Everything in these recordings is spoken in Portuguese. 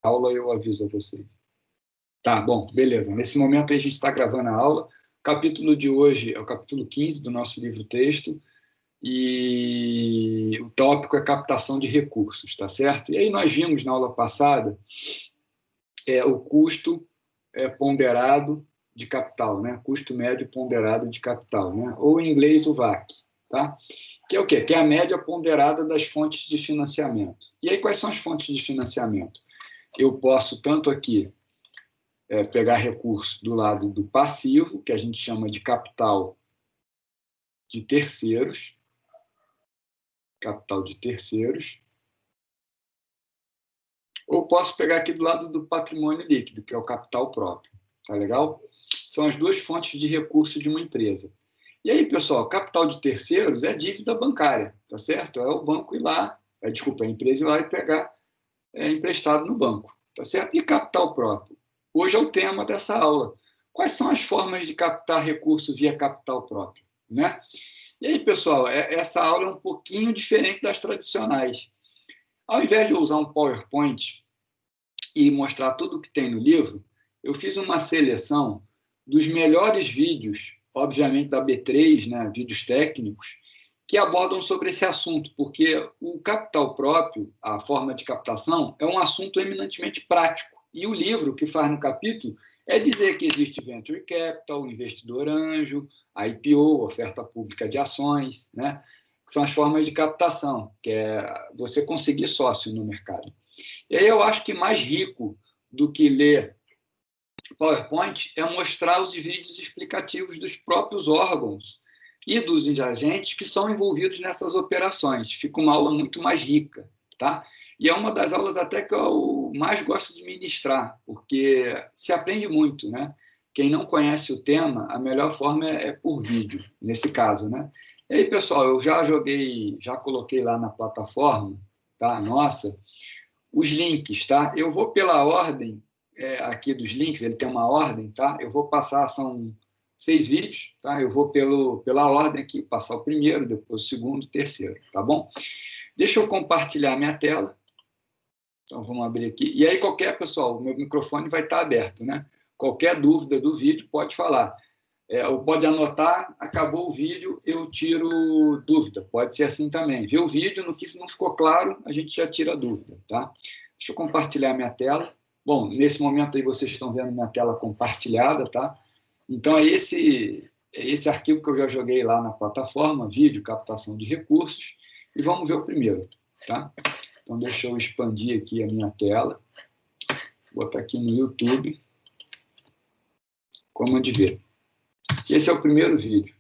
aula, eu aviso a vocês. Tá, bom, beleza. Nesse momento aí a gente está gravando a aula. O capítulo de hoje é o capítulo 15 do nosso livro-texto e o tópico é captação de recursos, tá certo? E aí nós vimos na aula passada o custo ponderado de capital, né? Custo médio ponderado de capital, né? Ou em inglês o VAC, tá? Que é o quê? Que é a média ponderada das fontes de financiamento. E aí quais são as fontes de financiamento? Eu posso tanto aqui pegar recurso do lado do passivo, que a gente chama de capital de terceiros, ou posso pegar aqui do lado do patrimônio líquido, que é o capital próprio, tá legal? São as duas fontes de recurso de uma empresa. E aí, pessoal, capital de terceiros é dívida bancária, tá certo? É o banco ir lá, a empresa ir lá e pegar emprestado no banco, tá certo? E capital próprio? Hoje é o tema dessa aula. Quais são as formas de captar recurso via capital próprio, né? E aí, pessoal, essa aula é um pouquinho diferente das tradicionais. Ao invés de eu usar um PowerPoint e mostrar tudo o que tem no livro, eu fiz uma seleção dos melhores vídeos, obviamente da B3, né, vídeos técnicos, que abordam sobre esse assunto, porque o capital próprio, a forma de captação, é um assunto eminentemente prático. E o livro que faz no capítulo é dizer que existe venture capital, investidor anjo, a IPO, oferta pública de ações, né? Que são as formas de captação, que é você conseguir sócio no mercado. E aí eu acho que mais rico do que ler PowerPoint é mostrar os vídeos explicativos dos próprios órgãos e dos agentes que são envolvidos nessas operações. Fica uma aula muito mais rica, tá? E é uma das aulas até que eu mais gosto de ministrar, porque se aprende muito, né? Quem não conhece o tema, a melhor forma é por vídeo, nesse caso, né? E aí, pessoal, eu já coloquei lá na plataforma, tá? Nossa, os links, tá? Eu vou pela ordem aqui dos links, ele tem uma ordem, tá? Eu vou passar, são 6 vídeos, tá? Eu vou pela ordem aqui, passar o primeiro, depois o segundo, o terceiro, tá bom? Deixa eu compartilhar minha tela. Então, vamos abrir aqui. E aí, pessoal, o meu microfone vai estar aberto, né? Qualquer dúvida do vídeo, pode falar. Ou pode anotar, acabou o vídeo, eu tiro dúvida. Pode ser assim também. Vê o vídeo, no que não ficou claro, a gente já tira a dúvida, tá? Deixa eu compartilhar minha tela. Bom, nesse momento aí vocês estão vendo minha tela compartilhada, tá? Então, é esse arquivo que eu já joguei lá na plataforma, vídeo, captação de recursos, e vamos ver o primeiro, tá? Então, deixa eu expandir aqui a minha tela, botar aqui no YouTube, como de ver. Esse é o primeiro vídeo.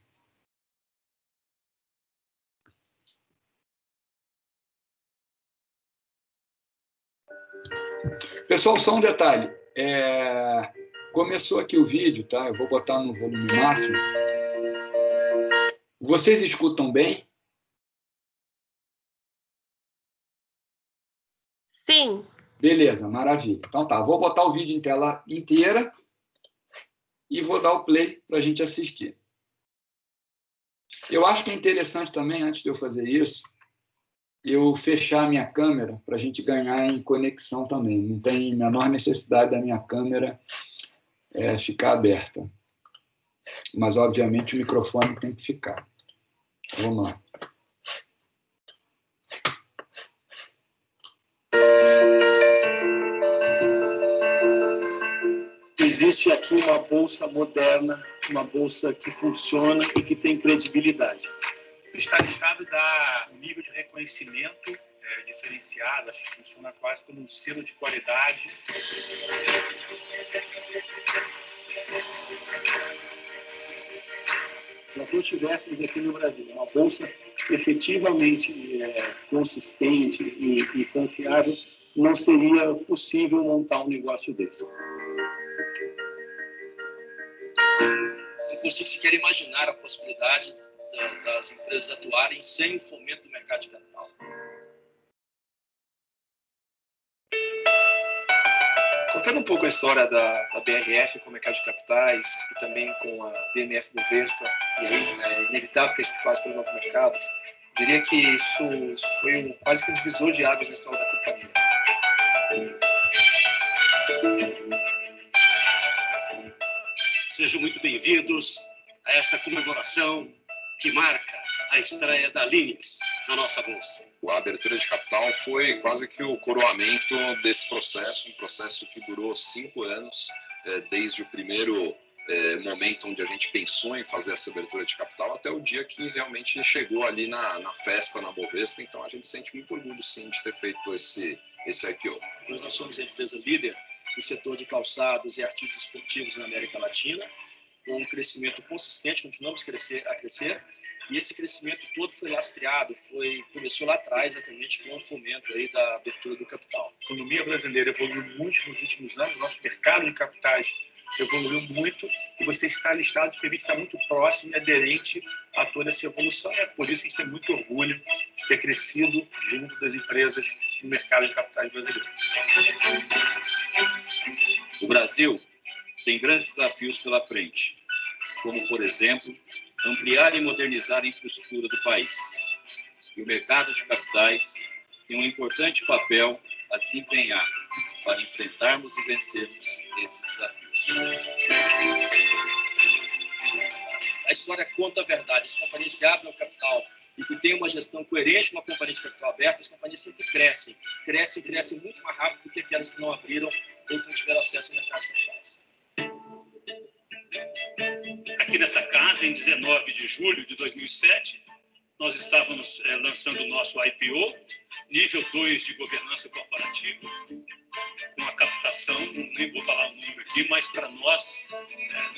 Pessoal, só um detalhe. Começou aqui o vídeo, tá? Eu vou botar no volume máximo. Vocês escutam bem? Sim. Beleza, maravilha. Então tá, vou botar o vídeo em tela inteira e vou dar o play para a gente assistir. Eu acho que é interessante também, antes de eu fazer isso, eu fechar a minha câmera para a gente ganhar em conexão também. Não tem a menor necessidade da minha câmera ficar aberta. Mas, obviamente, o microfone tem que ficar. Vamos lá. Existe aqui uma bolsa moderna, uma bolsa que funciona e que tem credibilidade. Está listado dá um nível de reconhecimento diferenciado, acho que funciona quase como um selo de qualidade. Se nós não tivéssemos aqui no Brasil uma bolsa efetivamente consistente e confiável, não seria possível montar um negócio desse. Não consigo sequer imaginar a possibilidade das empresas atuarem sem o fomento do mercado de capital. Contando um pouco a história da BRF com o mercado de capitais e também com a BMF Bovespa, e aí é inevitável que a gente passe pelo novo mercado, eu diria que isso foi quase que um divisor de águas na história da companhia. Sejam muito bem-vindos a esta comemoração que marca a estreia da Linux na nossa bolsa. A abertura de capital foi quase que o coroamento desse processo, um processo que durou 5 anos, desde o primeiro momento onde a gente pensou em fazer essa abertura de capital até o dia que realmente chegou ali na festa, na Bovespa. Então a gente sente muito orgulho, sim, de ter feito esse IPO. Nós somos a empresa líder no setor de calçados e artigos esportivos na América Latina, com um crescimento consistente, continuamos a crescer, e esse crescimento todo foi lastreado, começou lá atrás, exatamente com o fomento aí da abertura do capital. A economia brasileira evoluiu muito nos últimos anos, nosso mercado de capitais evoluiu muito, e você está listado de permite estar muito próximo e aderente a toda essa evolução. É por isso que a gente tem muito orgulho de ter crescido junto das empresas no mercado de capitais brasileiro. O Brasil tem grandes desafios pela frente, como, por exemplo, ampliar e modernizar a infraestrutura do país. E o mercado de capitais tem um importante papel a desempenhar para enfrentarmos e vencermos esses desafios. A história conta a verdade. As companhias que abrem o capital e que têm uma gestão coerente com uma companhia de capital aberta, as companhias sempre crescem muito mais rápido do que aquelas que não abriram ou que não tiveram acesso ao mercado de capitais. Aqui nessa casa, em 19 de julho de 2007, nós estávamos lançando o nosso IPO, nível 2 de governança corporativa, com a captação, nem vou falar o número aqui, mas para nós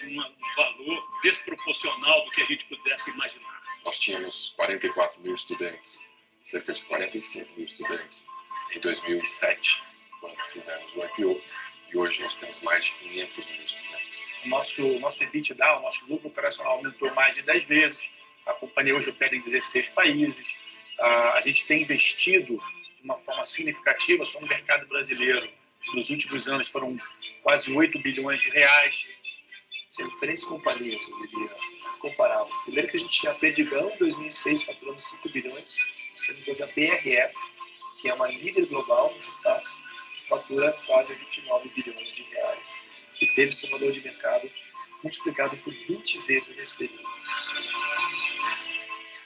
um valor desproporcional do que a gente pudesse imaginar. Nós tínhamos 44 mil estudantes, cerca de 45 mil estudantes em 2007, quando fizemos o IPO, e hoje nós temos mais de 500 mil estudantes. O nosso EBITDA, o nosso lucro operacional aumentou mais de 10 vezes, a companhia hoje opera em 16 países, a gente tem investido de uma forma significativa só no mercado brasileiro. Nos últimos anos foram quase 8 bilhões de reais. São diferentes companhias, eu diria, comparável. Primeiro que a gente tinha a Perdigão, em 2006, faturando 5 bilhões. Nós temos hoje a BRF, que é uma líder global no que faz, fatura quase 29 bilhões de reais. E teve seu valor de mercado multiplicado por 20 vezes nesse período.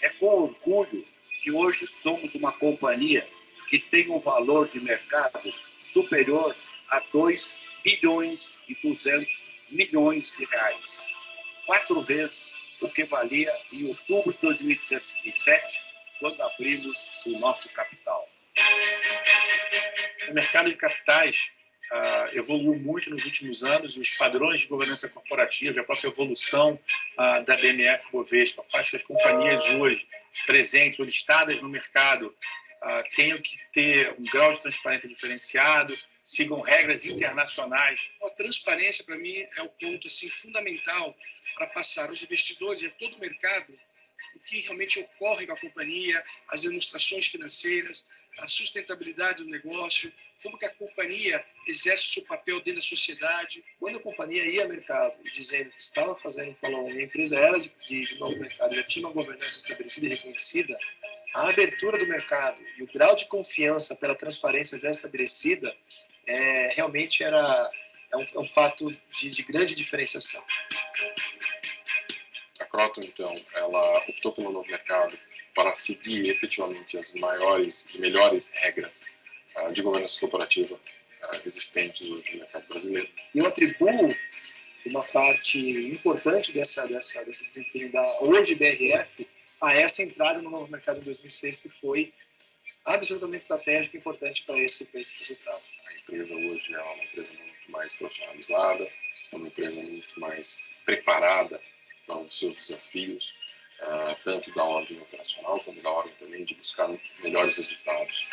É com orgulho que hoje somos uma companhia que tem um valor de mercado superior a 2 bilhões e 200 milhões de reais. 4 vezes o que valia em outubro de 2017, quando abrimos o nosso capital. O mercado de capitais evoluiu muito nos últimos anos, e os padrões de governança corporativa, a própria evolução da BMF Bovespa faz que as companhias hoje presentes ou listadas no mercado tenham que ter um grau de transparência diferenciado, sigam regras internacionais. A transparência, para mim, é o ponto assim, fundamental para passar aos investidores e a todo o mercado o que realmente ocorre com a companhia, as demonstrações financeiras, a sustentabilidade do negócio, como que a companhia exerce o seu papel dentro da sociedade. Quando a companhia ia ao mercado dizendo que estava fazendo um follow-on e a empresa era de novo mercado, já tinha uma governança estabelecida e reconhecida, a abertura do mercado e o grau de confiança pela transparência já estabelecida realmente é um fato de grande diferenciação. A Kroton, então, ela optou pelo novo mercado para seguir efetivamente as maiores e melhores regras de governança corporativa existentes hoje no mercado brasileiro. E eu atribuo uma parte importante desse desempenho da hoje BRF a essa entrada no novo mercado em 2006, que foi absolutamente estratégica e importante para esse resultado. A empresa hoje é uma empresa muito mais profissionalizada, é uma empresa muito mais preparada para os seus desafios, tanto da ordem operacional como da ordem também de buscar melhores resultados.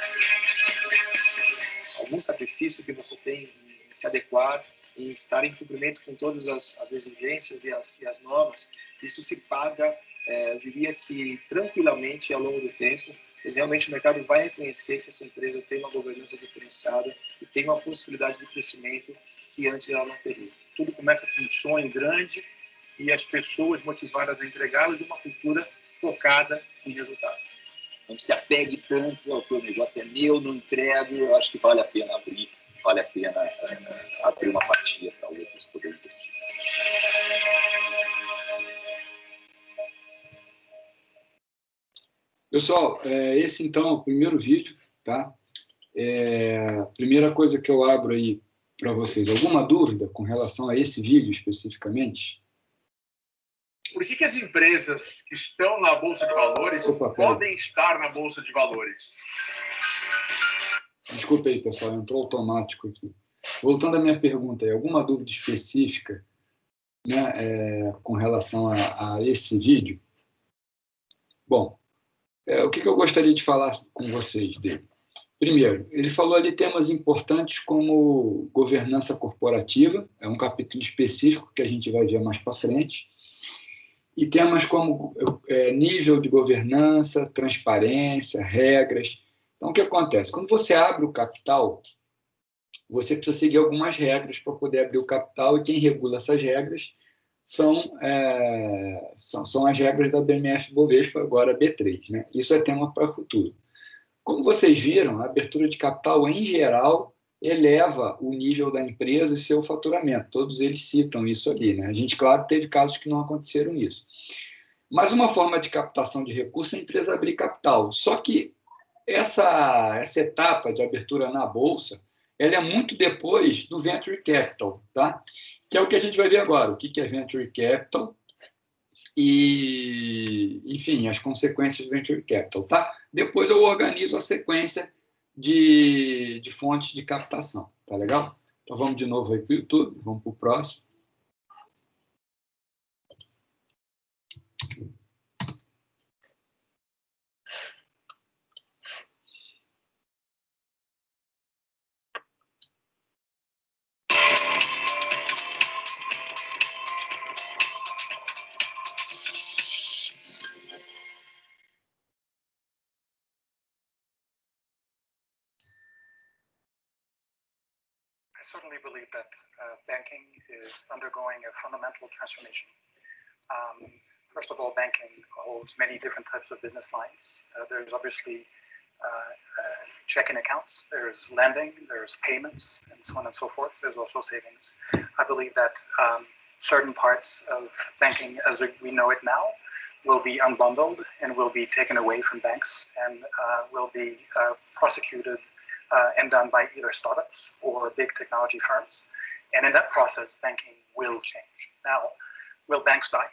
Algum sacrifício que você tem em se adequar, em estar em cumprimento com todas as exigências e as normas, isso se paga, eu diria que tranquilamente ao longo do tempo, mas realmente o mercado vai reconhecer que essa empresa tem uma governança diferenciada e tem uma possibilidade de crescimento que antes ela não teria. Tudo começa com um sonho grande e as pessoas motivadas a entregá-los e uma cultura focada em resultados. Não se apegue tanto ao teu negócio, é meu, não entrego, eu acho que vale a pena abrir uma fatia para outros poderem investir. Pessoal, esse então é o primeiro vídeo, tá? Primeira coisa que eu abro aí para vocês. Alguma dúvida com relação a esse vídeo especificamente? Por que as empresas que estão na Bolsa de Valores podem estar na Bolsa de Valores? Desculpa aí, pessoal, entrou automático aqui. Voltando à minha pergunta, alguma dúvida específica, né, com relação a esse vídeo? Bom, o que eu gostaria de falar com vocês dele? Primeiro, ele falou ali temas importantes como governança corporativa, é um capítulo específico que a gente vai ver mais para frente, e temas como nível de governança, transparência, regras. Então, o que acontece? Quando você abre o capital, você precisa seguir algumas regras para poder abrir o capital, e quem regula essas regras são as regras da BMF-Bovespa, agora B3. Né? Isso é tema para o futuro. Como vocês viram, a abertura de capital, em geral, eleva o nível da empresa e seu faturamento. Todos eles citam isso ali. Né? A gente, claro, teve casos que não aconteceram isso. Mas uma forma de captação de recursos é a empresa abrir capital. Só que essa etapa de abertura na Bolsa, ela é muito depois do Venture Capital, tá? Que é o que a gente vai ver agora. O que é Venture Capital e, enfim, as consequências do Venture Capital, tá? Depois eu organizo a sequência de fontes de captação, tá legal? Então vamos de novo aí para o YouTube, vamos para o próximo. I certainly believe that banking is undergoing a fundamental transformation. First of all, banking holds many different types of business lines. There's obviously checking accounts, there's lending, there's payments, and so on and so forth. There's also savings. I believe that certain parts of banking as we know it now will be unbundled and will be taken away from banks and will be prosecuted and done by either startups or big technology firms. And in that process, banking will change. Now, will banks die?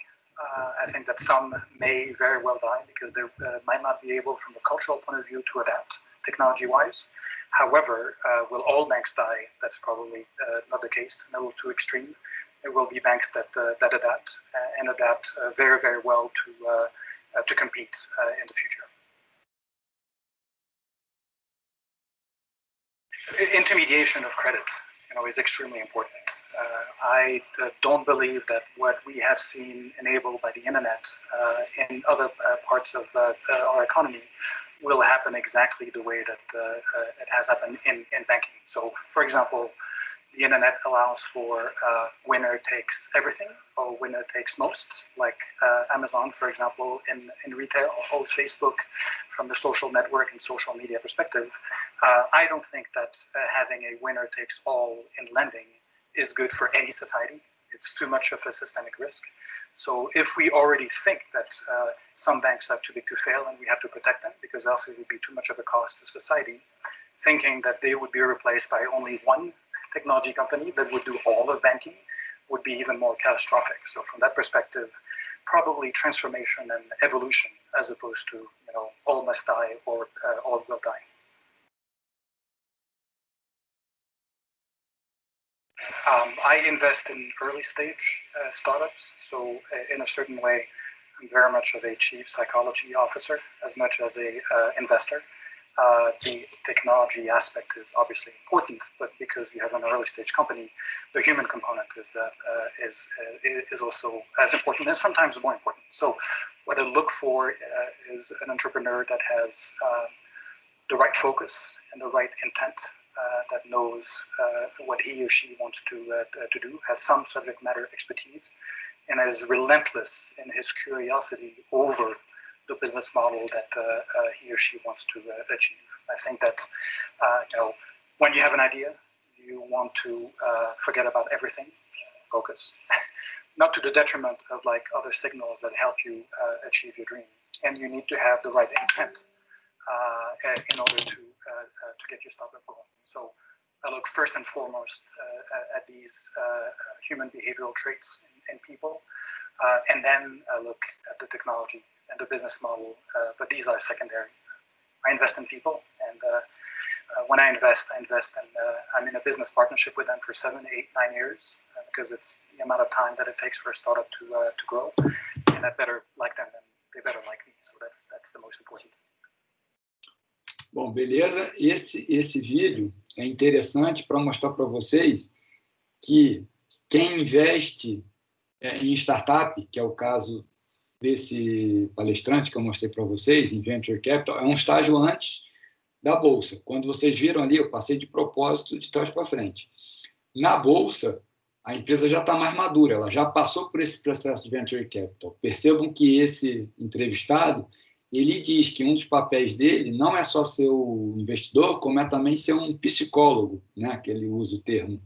I think that some may very well die because they might not be able, from a cultural point of view, to adapt technology-wise. However, will all banks die? That's probably not the case, a little too extreme. There will be banks that adapt and adapt very, very well to compete in the future. Intermediation of credit, is extremely important. I don't believe that what we have seen enabled by the internet in other parts of our economy will happen exactly the way that it has happened in banking. So, for example, the internet allows for winner takes everything or winner takes most, like Amazon, for example, in retail, or Facebook from the social network and social media perspective. I don't think that having a winner takes all in lending is good for any society. It's too much of a systemic risk. So if we already think that some banks are too big to fail and we have to protect them because else it would be too much of a cost to society, thinking that they would be replaced by only one technology company that would do all of banking would be even more catastrophic. So from that perspective, probably transformation and evolution as opposed to all must die or all will die. I invest in early stage startups, so in a certain way, I'm very much of a chief psychology officer as much as a investor. The technology aspect is obviously important, but because you have an early stage company, the human component is also as important and sometimes more important. So what I look for is an entrepreneur that has the right focus and the right intent, that knows what he or she wants to do, has some subject matter expertise, and is relentless in his curiosity over the business model that he or she wants to achieve. I think that when you have an idea, you want to forget about everything, focus, not to the detriment of like other signals that help you achieve your dream. and you need to have the right intent in order to get your startup going. So I look first and foremost at these human behavioral traits in people, and then I look at the technology and the business model, but these are secondary. I invest in people, and when I invest, and I'm in a business partnership with them for 7, 8, 9 years, because it's the amount of time that it takes for a startup to grow, and I better like them than they better like me. So that's the most important. Bom, beleza. Esse vídeo é interessante para mostrar para vocês que quem investe em startup, que é o caso desse palestrante que eu mostrei para vocês, em Venture Capital, é um estágio antes da Bolsa. Quando vocês viram ali, eu passei de propósito de trás para frente. Na Bolsa, a empresa já está mais madura, ela já passou por esse processo de Venture Capital. Percebam que esse entrevistado, ele diz que um dos papéis dele não é só ser o investidor, como é também ser um psicólogo, né, que ele usa o termo.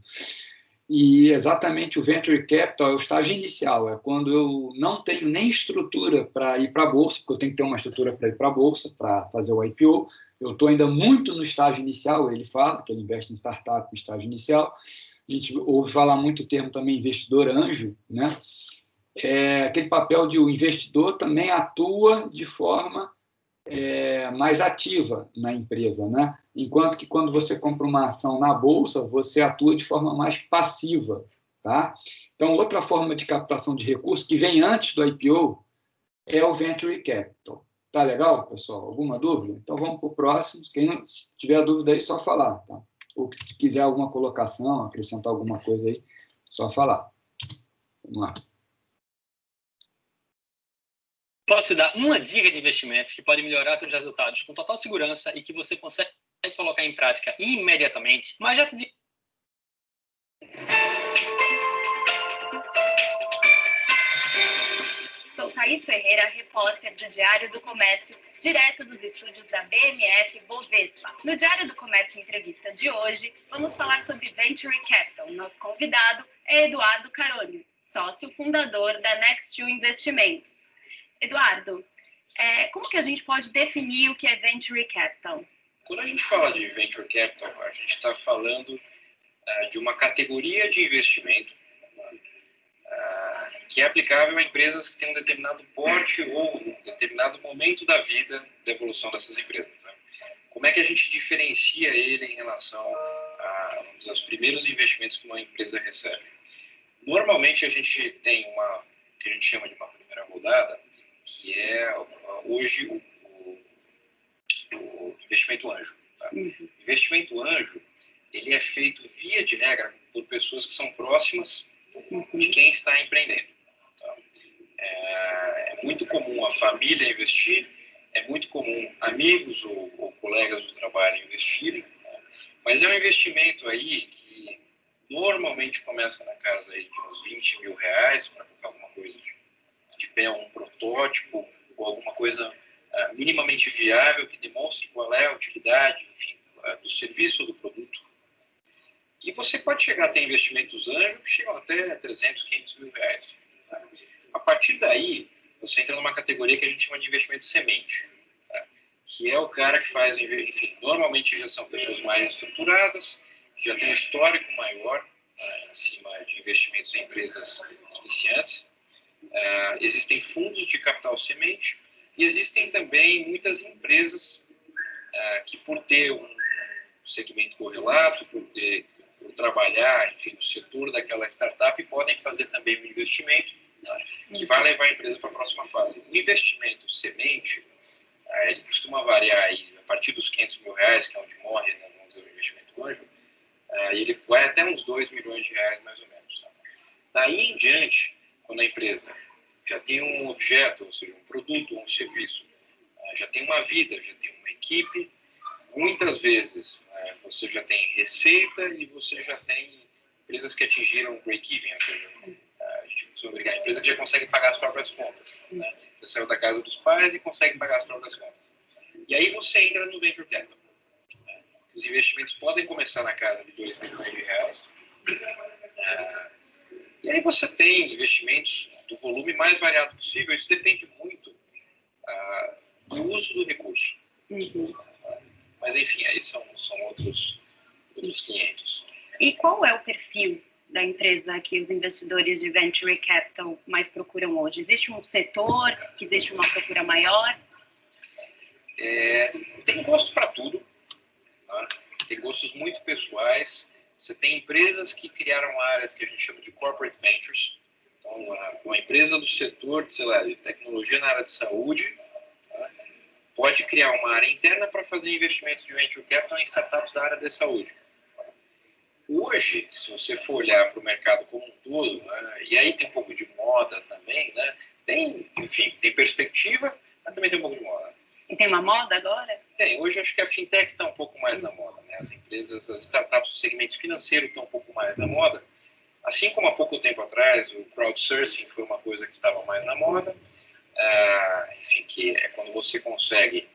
E exatamente o Venture Capital é o estágio inicial, é quando eu não tenho nem estrutura para ir para a Bolsa, porque eu tenho que ter uma estrutura para ir para a Bolsa, para fazer o IPO. Eu estou ainda muito no estágio inicial, ele fala que ele investe em startup no estágio inicial. A gente ouve falar muito o termo também investidor anjo, né? Aquele papel de o investidor também atua de forma mais ativa na empresa, né? Enquanto que quando você compra uma ação na Bolsa, você atua de forma mais passiva, tá? Então, outra forma de captação de recursos que vem antes do IPO é o Venture Capital. Tá legal, pessoal? Alguma dúvida? Então, vamos para o próximo. Quem não tiver dúvida aí, só falar, tá? Ou que quiser alguma colocação, acrescentar alguma coisa aí, só falar. Vamos lá. Posso dar uma dica de investimentos que pode melhorar seus resultados com total segurança e que você consegue colocar em prática imediatamente, mas já te digo. Sou Thaís Ferreira, repórter do Diário do Comércio, direto dos estúdios da BMF Bovespa. No Diário do Comércio Entrevista de hoje, vamos falar sobre Venture Capital. Nosso convidado é Eduardo Caroni, sócio fundador da Next2 Investimentos. Eduardo, como que a gente pode definir o que é Venture Capital? Quando a gente fala de Venture Capital, a gente está falando de uma categoria de investimento que é aplicável a empresas que têm um determinado porte ou um determinado momento da vida da evolução dessas empresas, né? Como é que a gente diferencia ele em relação aos primeiros investimentos que uma empresa recebe? Normalmente a gente tem o que a gente chama de uma primeira rodada, que é hoje o investimento anjo. Tá? Uhum. Investimento anjo, ele é feito via de regra por pessoas que são próximas de quem está empreendendo. Tá? É muito comum a família investir, é muito comum amigos ou colegas do trabalho investirem, né? Mas é um investimento aí que normalmente começa na casa aí de uns 20 mil reais para colocar alguma coisa de pé, um protótipo ou alguma coisa minimamente viável que demonstre qual é a utilidade, enfim, do serviço ou do produto. E você pode chegar a ter investimentos anjos que chegam até 300, 500 mil reais. Tá? A partir daí, você entra numa categoria que a gente chama de investimento semente, tá? Que é o cara que faz, enfim, normalmente já são pessoas mais estruturadas, que já têm um histórico maior acima de investimentos em empresas iniciantes. Existem fundos de capital semente e existem também muitas empresas que, por ter um segmento correlato, por trabalhar, enfim, no setor daquela startup, podem fazer também um investimento, tá, que vai levar a empresa para a próxima fase. O investimento semente, ele costuma variar aí, a partir dos 500 mil reais, que é onde morre, né, vamos dizer, o investimento anjo, ele vai até uns 2 milhões de reais, mais ou menos. Tá? Daí em diante, quando a empresa já tem um objeto, ou seja, um produto ou um serviço, já tem uma vida, já tem uma equipe, muitas vezes você já tem receita e você já tem empresas que atingiram break-even, ou seja, a gente costuma brigar, empresa que já consegue pagar as próprias contas, né? Já saiu da casa dos pais e consegue pagar as próprias contas. E aí você entra no Venture Capital. Os investimentos podem começar na casa de 2 milhões de reais. E aí você tem investimentos do volume mais variado possível. Isso depende muito do uso do recurso. Mas, enfim, aí são outros 500. E qual é o perfil da empresa que os investidores de Venture Capital mais procuram hoje? Existe um setor que existe uma procura maior? Tem gosto para tudo, tá? Tem gostos muito pessoais. Você tem empresas que criaram áreas que a gente chama de corporate ventures. Então, uma empresa do setor de, sei lá, de tecnologia na área de saúde, tá? Pode criar uma área interna para fazer investimento de venture capital em startups da área da saúde. Hoje, se você for olhar para o mercado como um todo, né, e aí tem um pouco de moda também, né, tem perspectiva, mas também tem um pouco de moda. E tem uma moda agora? Tem. Hoje acho que a fintech está um pouco mais na moda, né? As empresas, as startups do segmento financeiro estão um pouco mais na moda. Assim como há pouco tempo atrás o crowdsourcing foi uma coisa que estava mais na moda, enfim, que é quando você consegue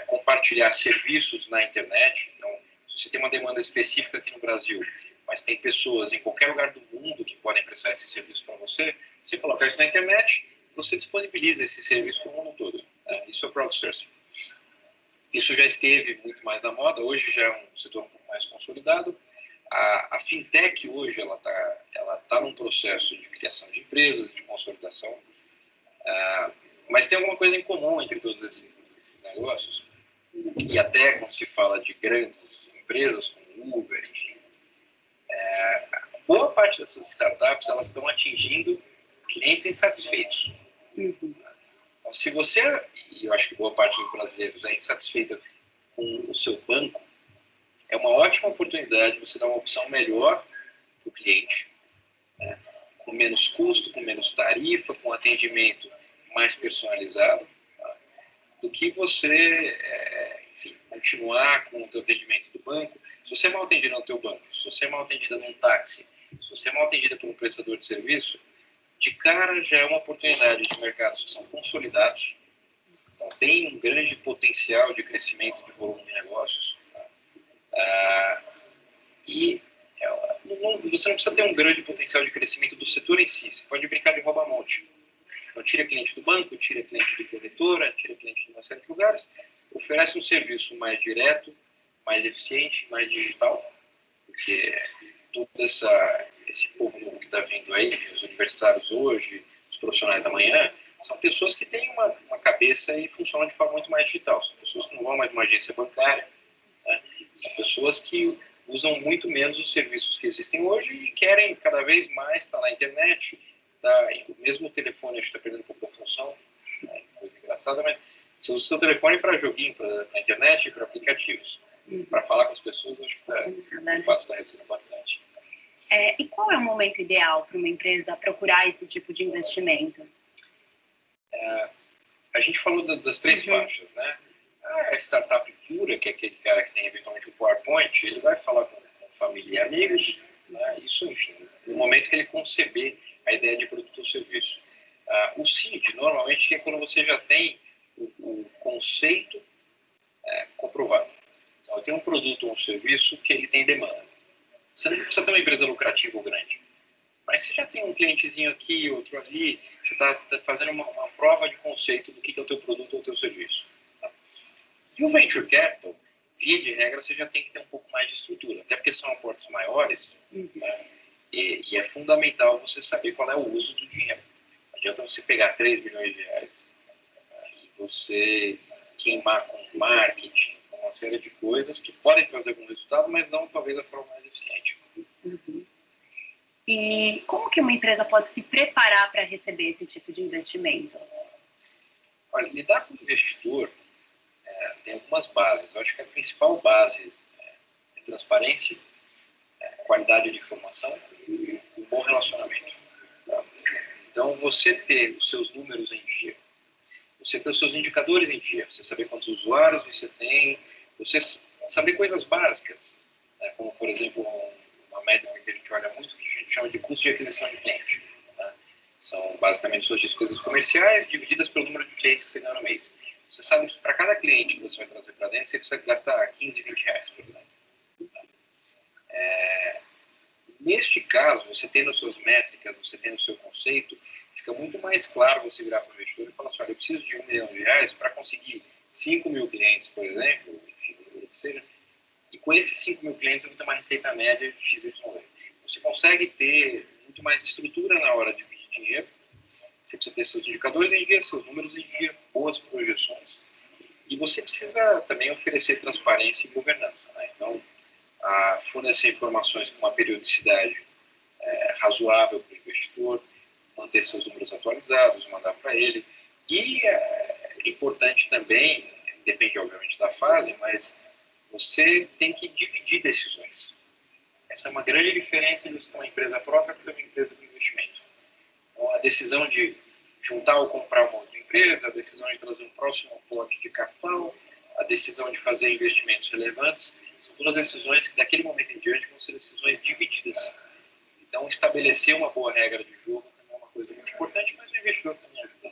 compartilhar serviços na internet. Então, se você tem uma demanda específica aqui no Brasil, mas tem pessoas em qualquer lugar do mundo que podem prestar esse serviço para você, você colocar isso na internet, você disponibiliza esse serviço para o mundo todo. Isso é o crowdsourcing. Isso já esteve muito mais na moda, hoje já é um setor um pouco mais consolidado. A fintech hoje ela tá num processo de criação de empresas, de consolidação, mas tem alguma coisa em comum entre todos esses negócios, e até quando se fala de grandes empresas como Uber, enfim, boa parte dessas startups elas estão atingindo clientes insatisfeitos. Então, se você, e eu acho que boa parte dos brasileiros é insatisfeita com o seu banco, é uma ótima oportunidade de você dar uma opção melhor para o cliente, né, com menos custo, com menos tarifa, com atendimento mais personalizado, tá, do que você, enfim, continuar com o teu atendimento do banco. Se você é mal atendida no teu banco, se você é mal atendida num táxi, se você é mal atendida por um prestador de serviço, de cara já é uma oportunidade de mercados que são consolidados, então tem um grande potencial de crescimento de volume de negócios, e você não precisa ter um grande potencial de crescimento do setor em si, você pode brincar de rouba-monte. Então tira cliente do banco, tira cliente de corretora, tira cliente de uma série de lugares, oferece um serviço mais direto, mais eficiente, mais digital, porque todo esse povo novo que está vindo aí, os universitários hoje, os profissionais amanhã, são pessoas que têm uma cabeça e funcionam de forma muito mais digital. São pessoas que não vão mais numa agência bancária, né? São pessoas que usam muito menos os serviços que existem hoje e querem cada vez mais estar na internet. O mesmo telefone acho que está perdendo um pouco da função, né? Coisa engraçada, mas você usa o seu telefone para joguinho, para a internet e para aplicativos. Para falar com as pessoas, acho que o fato está reduzindo bastante. E qual é o momento ideal para uma empresa procurar esse tipo de investimento? A gente falou das três faixas, né? A startup pura, que é aquele cara que tem eventualmente um PowerPoint, ele vai falar com família e amigos, né? Isso, enfim, no momento que ele conceber a ideia de produto ou serviço. O seed, normalmente, é quando você já tem o conceito comprovado. Então, eu tenho um produto ou um serviço que ele tem demanda. Você não precisa ter uma empresa lucrativa ou grande, mas você já tem um clientezinho aqui, outro ali, você está fazendo uma prova de conceito do que é o teu produto ou o teu serviço. Tá? E o Venture Capital, via de regra, você já tem que ter um pouco mais de estrutura, até porque são aportes maiores, né? E é fundamental você saber qual é o uso do dinheiro. Não adianta você pegar 3 bilhões de reais e você queimar com marketing, com uma série de coisas que podem trazer algum resultado, mas não talvez a forma mais eficiente. E como que uma empresa pode se preparar para receber esse tipo de investimento? Olha, lidar com o investidor tem algumas bases. Eu acho que a principal base é transparência, qualidade de informação e um bom relacionamento. Tá? Então, você ter os seus números em dia, você ter os seus indicadores em dia, você saber quantos usuários você tem, você saber coisas básicas, né? Como, por exemplo, uma métrica que a gente olha muito, que a gente chama de custo de aquisição de cliente. Né? São basicamente suas despesas comerciais divididas pelo número de clientes que você ganha no mês. Você sabe que para cada cliente que você vai trazer para dentro, você precisa gastar 15, 20 reais, por exemplo. Tá? Neste caso, você tendo as suas métricas, você tendo o seu conceito, fica muito mais claro você virar para o investidor e falar assim, olha, eu preciso de R$1 milhão para conseguir 5 mil clientes, por exemplo, enfim, o número que seja, e com esses 5 mil clientes você vai ter uma receita média de XYZ. Você consegue ter muito mais estrutura na hora de pedir dinheiro, você precisa ter seus indicadores em dia, seus números em dia, boas projeções, e você precisa também oferecer transparência e governança, né? Então, fornecer informações com uma periodicidade razoável para o investidor, manter seus números atualizados, mandar para ele. E é importante também, depende obviamente da fase, mas você tem que dividir decisões. Essa é uma grande diferença de você ter uma empresa própria para ter uma empresa de investimento. Então, a decisão de juntar ou comprar uma outra empresa, a decisão de trazer um próximo aporte de capital, a decisão de fazer investimentos relevantes, são todas decisões que, daquele momento em diante, vão ser decisões divididas. Então, estabelecer uma boa regra de jogo também é uma coisa muito importante, mas o investidor também ajuda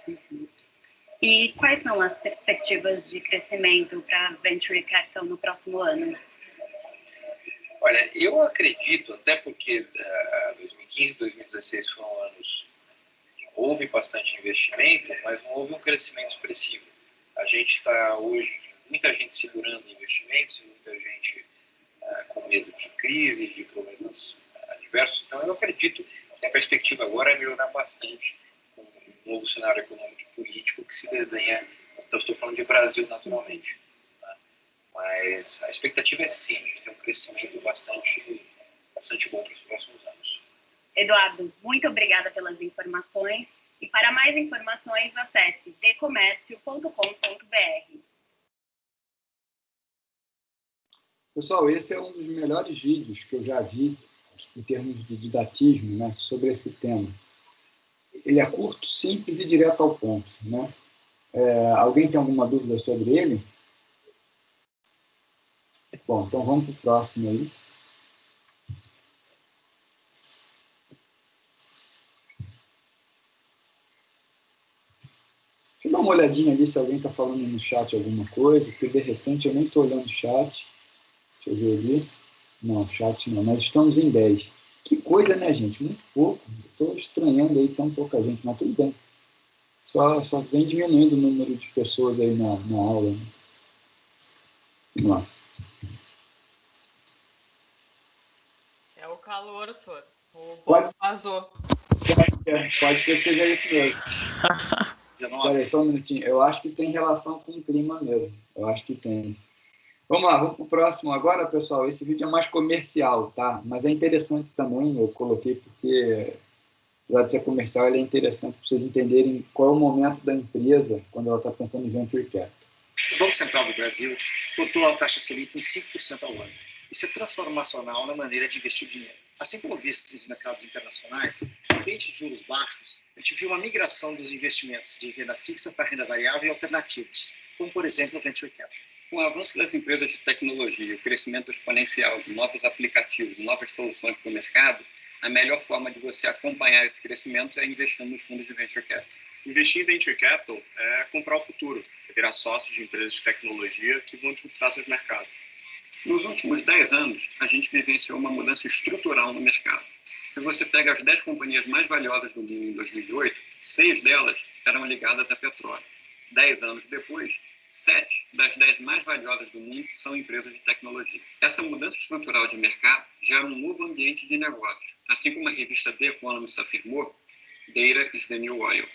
nisso. E quais são as perspectivas de crescimento para Venture Capital no próximo ano? Olha, eu acredito, até porque 2015 e 2016 foram anos que houve bastante investimento, mas não houve um crescimento expressivo. A gente está hoje, muita gente segurando investimentos, muita gente com medo de crise, de problemas adversos. Então, eu acredito que a perspectiva agora é melhorar bastante com o novo cenário econômico e político que se desenha. Então, estou falando de Brasil, naturalmente. Mas a expectativa é sim, a gente tem um crescimento bastante bom para os próximos anos. Eduardo, muito obrigada pelas informações. E para mais informações, acesse dcomércio.com.br. Pessoal, esse é um dos melhores vídeos que eu já vi em termos de didatismo, né, sobre esse tema. Ele é curto, simples e direto ao ponto, né? Alguém tem alguma dúvida sobre ele? Bom, então vamos para o próximo aí. Deixa eu dar uma olhadinha ali se alguém está falando no chat alguma coisa, porque de repente eu nem estou olhando o chat. Deixa eu ver ali. Não, chat não, nós estamos em 10. Que coisa, né, gente? Muito pouco. Estou estranhando aí tão pouca gente, mas tudo bem. Só vem diminuindo o número de pessoas aí na aula. Né? Vamos lá. É o calor, senhor. O povo vazou. Pode ser que seja isso mesmo. Espera aí, só um minutinho. Eu acho que tem relação com o clima mesmo. Eu acho que tem. Vamos lá, vamos para o próximo agora, pessoal. Esse vídeo é mais comercial, tá? Mas é interessante também, eu coloquei porque, apesar de ser comercial, ele é interessante para vocês entenderem qual é o momento da empresa quando ela está pensando em Venture Capital. O Banco Central do Brasil cotou a taxa Selic em 5% ao ano. Isso é transformacional na maneira de investir o dinheiro. Assim como visto nos mercados internacionais, no ambiente de juros baixos, a gente viu uma migração dos investimentos de renda fixa para renda variável e alternativos, como, por exemplo, o Venture Capital. Com o avanço das empresas de tecnologia, o crescimento exponencial de novos aplicativos, novas soluções para o mercado, a melhor forma de você acompanhar esse crescimento é investindo nos fundos de Venture Capital. Investir em Venture Capital é comprar o futuro, é virar sócio de empresas de tecnologia que vão disruptar seus mercados. Nos últimos 10 anos, a gente vivenciou uma mudança estrutural no mercado. Se você pega as 10 companhias mais valiosas do mundo em 2008, 6 delas eram ligadas a petróleo. 10 anos depois, 7 das 10 mais valiosas do mundo são empresas de tecnologia. Essa mudança estrutural de mercado gera um novo ambiente de negócios. Assim como a revista The Economist afirmou, data is the new oil.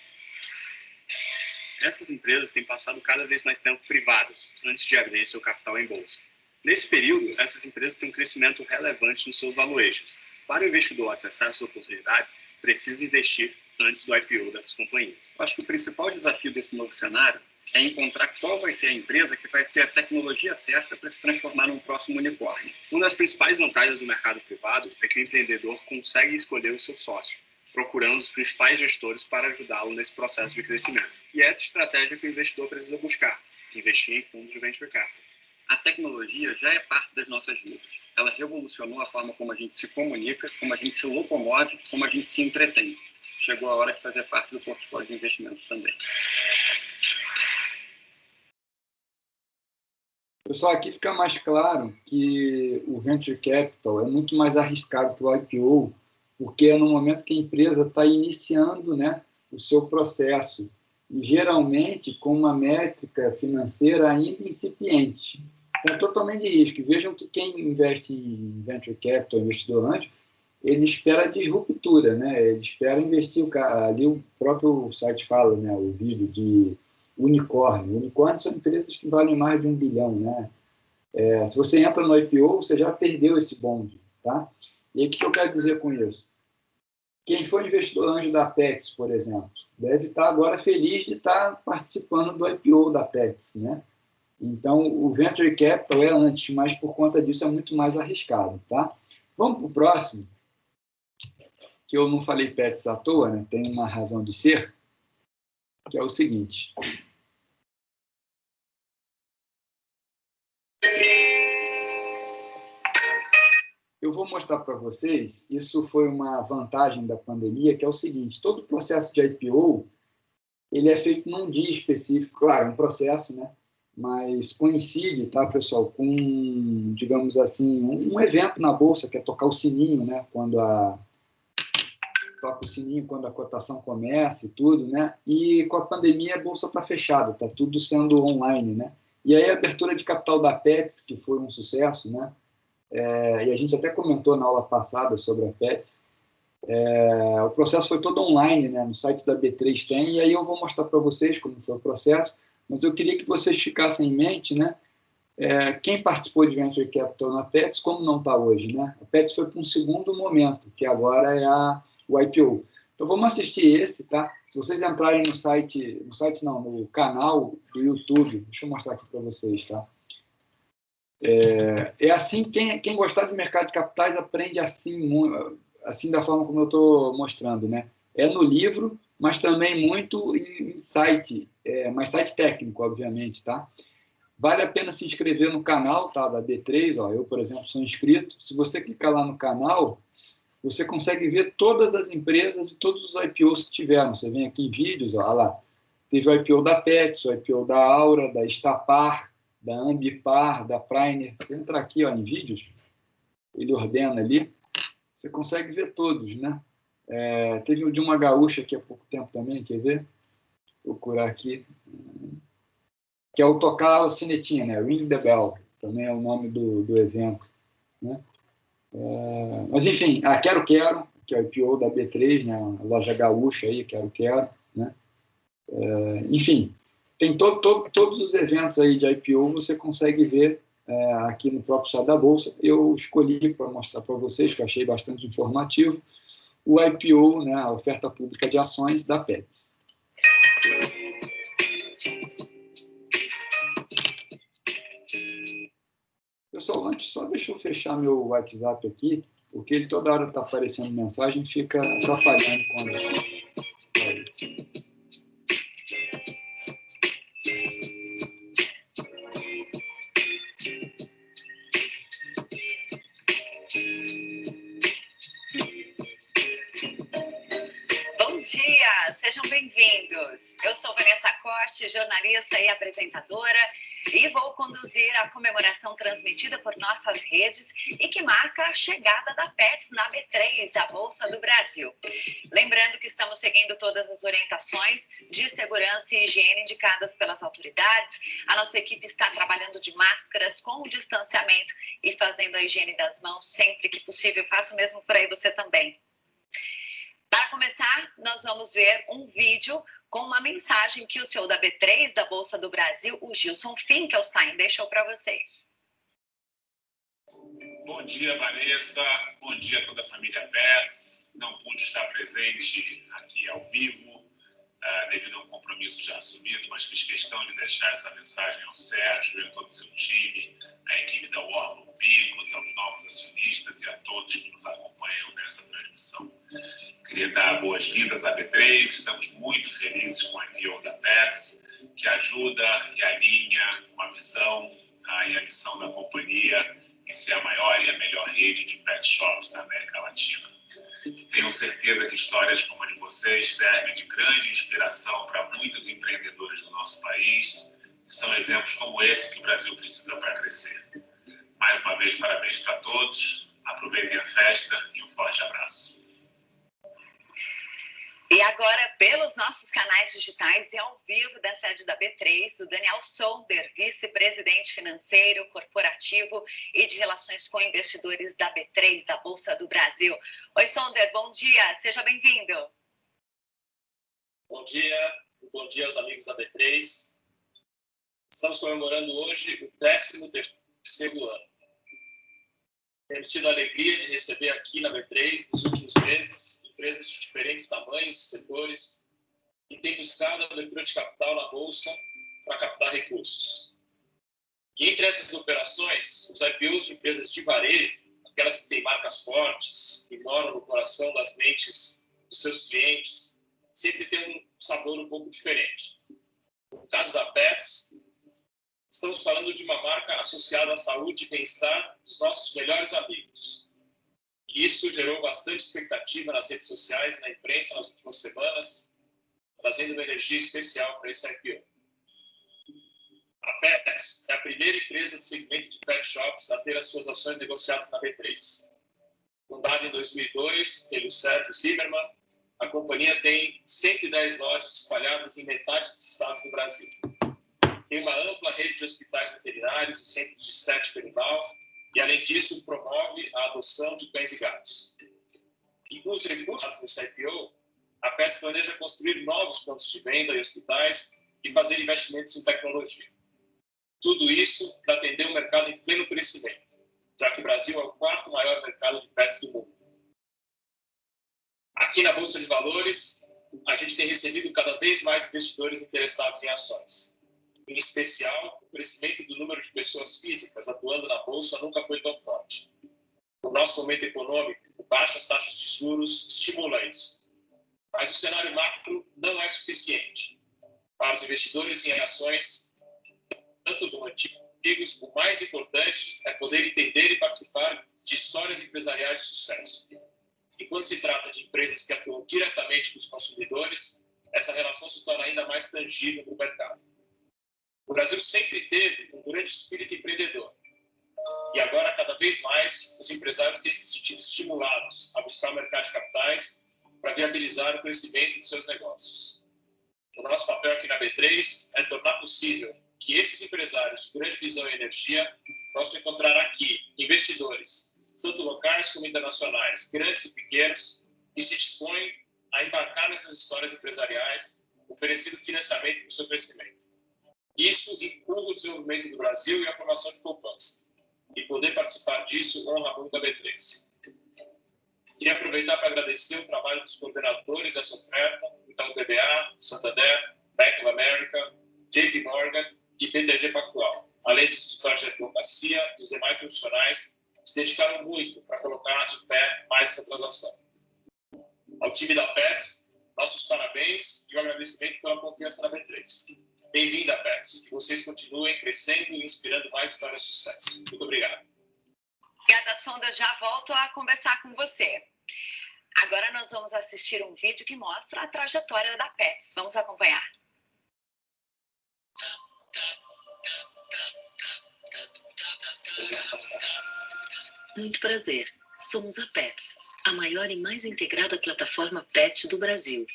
Essas empresas têm passado cada vez mais tempo privadas, antes de abrir seu capital em bolsa. Nesse período, essas empresas têm um crescimento relevante nos seus valuations. Para o investidor acessar essas oportunidades, precisa investir antes do IPO dessas companhias. Eu acho que o principal desafio desse novo cenário é encontrar qual vai ser a empresa que vai ter a tecnologia certa para se transformar num próximo unicórnio. Uma das principais vantagens do mercado privado é que o empreendedor consegue escolher o seu sócio, procurando os principais gestores para ajudá-lo nesse processo de crescimento. E é essa estratégia que o investidor precisa buscar, investir em fundos de Venture Capital. A tecnologia já é parte das nossas vidas. Ela revolucionou a forma como a gente se comunica, como a gente se locomove, como a gente se entretém. Chegou a hora de fazer parte do portfólio de investimentos também. Pessoal, aqui fica mais claro que o Venture Capital é muito mais arriscado que o IPO, porque é no momento que a empresa está iniciando, né, o seu processo. e geralmente com uma métrica financeira ainda incipiente. Então, é totalmente de risco. Vejam que quem investe em venture capital, investidor anjo, ele espera disruptura, né? Ele espera investir, ali o próprio site fala, né, o vídeo de unicórnio. Unicórnios são empresas que valem mais de 1 bilhão, né? Se você entra no IPO, você já perdeu esse bonde, tá? E aí, o que eu quero dizer com isso? Quem for investidor anjo da Pets, por exemplo, deve estar agora feliz de estar participando do IPO da Pets, né? Então, o Venture Capital é antes, mas por conta disso é muito mais arriscado, tá? Vamos para o próximo, que eu não falei Pets à toa, né? Tem uma razão de ser, que é o seguinte. Eu vou mostrar para vocês, isso foi uma vantagem da pandemia, que é o seguinte, todo o processo de IPO, ele é feito num dia específico, claro, é um processo, né? Mas coincide, tá, pessoal, com, digamos assim, um evento na Bolsa, que é tocar o sininho, né? Toca o sininho quando a cotação começa e tudo, né? E com a pandemia a Bolsa está fechada, está tudo sendo online, né? E aí a abertura de capital da Pets, que foi um sucesso, né? E a gente até comentou na aula passada sobre a Pets, o processo foi todo online, né? No site da B3 tem, e aí eu vou mostrar para vocês como foi o processo, mas eu queria que vocês ficassem em mente, né? Quem participou de Venture Capital na Pets, como não está hoje, né? A Pets foi para um segundo momento, que agora é o IPO. Então vamos assistir esse, tá? Se vocês entrarem no canal do YouTube, deixa eu mostrar aqui para vocês, tá? Assim, quem gostar de mercado de capitais aprende assim da forma como eu estou mostrando, né? É no livro, mas também muito em site, mas site técnico, obviamente, tá? Vale a pena se inscrever no canal, tá? Da B3, ó, eu, por exemplo, sou inscrito. Se você clicar lá no canal, você consegue ver todas as empresas e todos os IPOs que tiveram. Você vem aqui em vídeos, ó lá. Teve o IPO da Pets, o IPO da Aura, da Estapar, da Ambipar, da Priner. Você entra aqui, ó, em vídeos, ele ordena ali, você consegue ver todos, né? Teve o de uma gaúcha aqui há pouco tempo também, quer ver? Vou procurar aqui. Que é o tocar a sinetinha, né? Ring the Bell, também é o nome do evento, né? Mas, enfim, Quero, que é o IPO da B3, né? A loja gaúcha aí, Quero, né? Enfim, tem todos os eventos aí de IPO, você consegue ver aqui no próprio site da Bolsa. Eu escolhi para mostrar para vocês, que eu achei bastante informativo, o IPO, né? A oferta pública de ações da Pets. Pessoal, antes, só deixa eu fechar meu WhatsApp aqui, porque ele toda hora está aparecendo mensagem e fica atrapalhando quando... Bom dia, sejam bem-vindos. Eu sou Vanessa Costa, jornalista e apresentadora, e vou conduzir a comemoração transmitida por nossas redes e que marca a chegada da Pets na B3, a Bolsa do Brasil. Lembrando que estamos seguindo todas as orientações de segurança e higiene indicadas pelas autoridades. A nossa equipe está trabalhando de máscaras, com o distanciamento e fazendo a higiene das mãos sempre que possível. Faça o mesmo por aí você também. Para começar, nós vamos ver um vídeo com uma mensagem que o CEO da B3, da Bolsa do Brasil, o Gilson Finkelstein, deixou para vocês. Bom dia, Vanessa. Bom dia a toda a família Pets. Não pude estar presente aqui ao vivo, devido a um compromisso já assumido, mas fiz questão de deixar essa mensagem ao Sérgio e a todo o seu time, à equipe da Warburg Pincus, aos novos acionistas e a todos que nos acompanham nessa transmissão. Queria dar boas-vindas à B3, estamos muito felizes com a IPO da Pets, que ajuda e alinha com a visão e a missão da companhia em ser a maior e a melhor rede de pet shops da América Latina. Tenho certeza que histórias como a de vocês servem de grande inspiração para muitos empreendedores do nosso país. São exemplos como esse que o Brasil precisa para crescer. Mais uma vez, parabéns para todos. Aproveitem a festa e um forte abraço. E E agora, pelos nossos canais digitais e ao vivo da sede da B3, o Daniel Sonder, vice-presidente financeiro, corporativo e de relações com investidores da B3, da Bolsa do Brasil. Oi, Sonder, bom dia, seja bem-vindo. Bom dia aos amigos da B3. Estamos comemorando hoje o 13º ano. Temos tido a alegria de receber aqui na B3, nos últimos meses, empresas de diferentes tamanhos e setores que têm buscado a abertura de capital na Bolsa para captar recursos. E entre essas operações, os IPOs de empresas de varejo, aquelas que têm marcas fortes, que moram no coração das mentes dos seus clientes, sempre tem um sabor um pouco diferente. No caso da Petz, estamos falando de uma marca associada à saúde e bem-estar dos nossos melhores amigos. E isso gerou bastante expectativa nas redes sociais e na imprensa nas últimas semanas, trazendo uma energia especial para esse IPO. A Petz é a primeira empresa do segmento de pet shops a ter as suas ações negociadas na B3. Fundada em 2002 pelo Sérgio Zimmermann, a companhia tem 110 lojas espalhadas em metade dos estados do Brasil. Tem uma ampla rede de hospitais veterinários e centros de estética animal e, além disso, promove a adoção de cães e gatos. E com os recursos desse IPO, a Petz planeja construir novos pontos de venda e hospitais e fazer investimentos em tecnologia. Tudo isso para atender um mercado em pleno crescimento, já que o Brasil é o quarto maior mercado de pets do mundo. Aqui na Bolsa de Valores, a gente tem recebido cada vez mais investidores interessados em ações. Em especial, o crescimento do número de pessoas físicas atuando na Bolsa nunca foi tão forte. No nosso momento econômico, baixas taxas de juros estimulam isso. Mas o cenário macro não é suficiente. Para os investidores em ações, tanto do antigos, o mais importante é poder entender e participar de histórias empresariais de sucesso. E quando se trata de empresas que atuam diretamente com os consumidores, essa relação se torna ainda mais tangível no mercado. O Brasil sempre teve um grande espírito empreendedor. E agora, cada vez mais, os empresários têm se sentido estimulados a buscar o mercado de capitais para viabilizar o crescimento de seus negócios. O nosso papel aqui na B3 é tornar possível que esses empresários de grande visão e energia possam encontrar aqui investidores, tanto locais como internacionais, grandes e pequenos, que se dispõem a embarcar nessas histórias empresariais, oferecendo financiamento para o seu crescimento. Isso empurra o desenvolvimento do Brasil e a formação de poupança. E poder participar disso honra muito a B3. Queria aproveitar para agradecer o trabalho dos coordenadores dessa oferta, então BBA, Santander, Bank of America, JP Morgan e BTG Pactual, além dos escritórios de advocacia e os demais profissionais que se dedicaram muito para colocar em pé mais essa transação. Ao time da Petz, nossos parabéns e um agradecimento pela confiança na B3. Bem-vinda, Petz. Que vocês continuem crescendo e inspirando mais histórias de sucesso. Muito obrigado. Obrigada, Sonda. Já volto a conversar com você. Agora nós vamos assistir um vídeo que mostra a trajetória da Petz. Vamos acompanhar. Muito prazer. Somos a Petz, a maior e mais integrada plataforma pet do Brasil.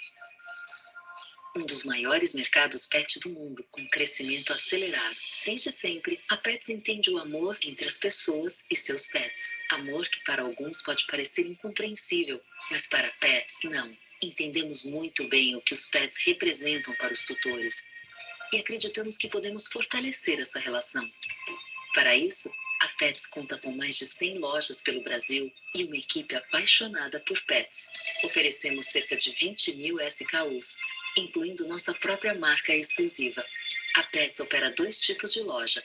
Um dos maiores mercados pet do mundo, com crescimento acelerado. Desde sempre, a Petz entende o amor entre as pessoas e seus pets. Amor que para alguns pode parecer incompreensível, mas para Petz, não. Entendemos muito bem o que os pets representam para os tutores. E acreditamos que podemos fortalecer essa relação. Para isso, a Petz conta com mais de 100 lojas pelo Brasil e uma equipe apaixonada por pets. Oferecemos cerca de 20.000 SKUs, incluindo nossa própria marca exclusiva. A Petz opera 2 tipos de loja,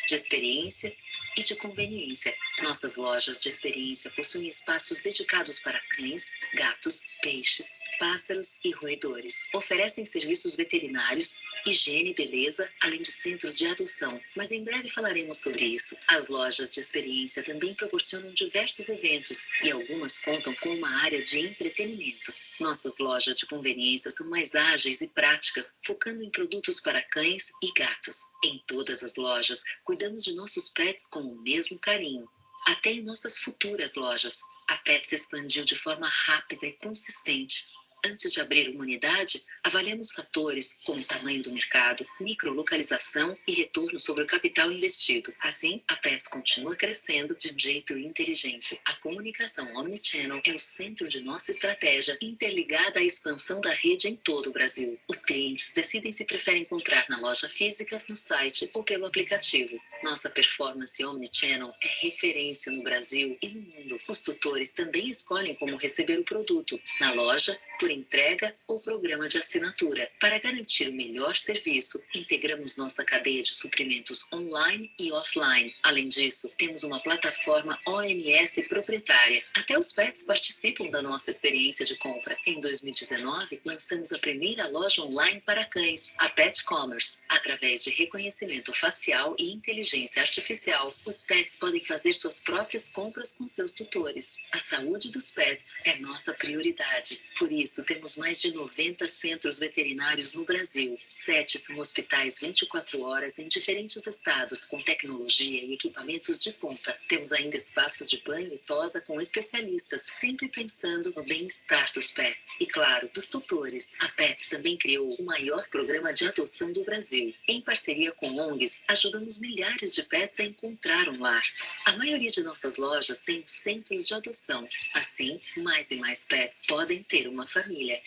de experiência e de conveniência. Nossas lojas de experiência possuem espaços dedicados para cães, gatos, peixes, pássaros e roedores. Oferecem serviços veterinários, higiene e beleza, além de centros de adoção. Mas em breve falaremos sobre isso. As lojas de experiência também proporcionam diversos eventos e algumas contam com uma área de entretenimento. Nossas lojas de conveniência são mais ágeis e práticas, focando em produtos para cães e gatos. Em todas as lojas, cuidamos de nossos pets com o mesmo carinho. Até em nossas futuras lojas, a Petz expandiu de forma rápida e consistente. Antes de abrir uma unidade, avaliamos fatores como tamanho do mercado, microlocalização e retorno sobre o capital investido. Assim, a Petz continua crescendo de um jeito inteligente. A comunicação omnichannel é o centro de nossa estratégia, interligada à expansão da rede em todo o Brasil. Os clientes decidem se preferem comprar na loja física, no site ou pelo aplicativo. Nossa performance omnichannel é referência no Brasil e no mundo. Os tutores também escolhem como receber o produto, na loja, por entrega ou programa de assinatura. Para garantir o melhor serviço, integramos nossa cadeia de suprimentos online e offline. Além disso, temos uma plataforma OMS proprietária. Até os pets participam da nossa experiência de compra. Em 2019, lançamos a primeira loja online para cães, a Pet Commerce. Através de reconhecimento facial e inteligência artificial, os pets podem fazer suas próprias compras com seus tutores. A saúde dos pets é nossa prioridade. Por isso, temos mais de 90 centros veterinários no Brasil. 7 são hospitais 24 horas em diferentes estados, com tecnologia e equipamentos de ponta. Temos ainda espaços de banho e tosa com especialistas, sempre pensando no bem-estar dos pets. E, claro, dos tutores. A Petz também criou o maior programa de adoção do Brasil. Em parceria com ONGs, ajudamos milhares de pets a encontrar um lar. A maioria de nossas lojas tem centros de adoção. Assim, mais e mais pets podem ter uma família.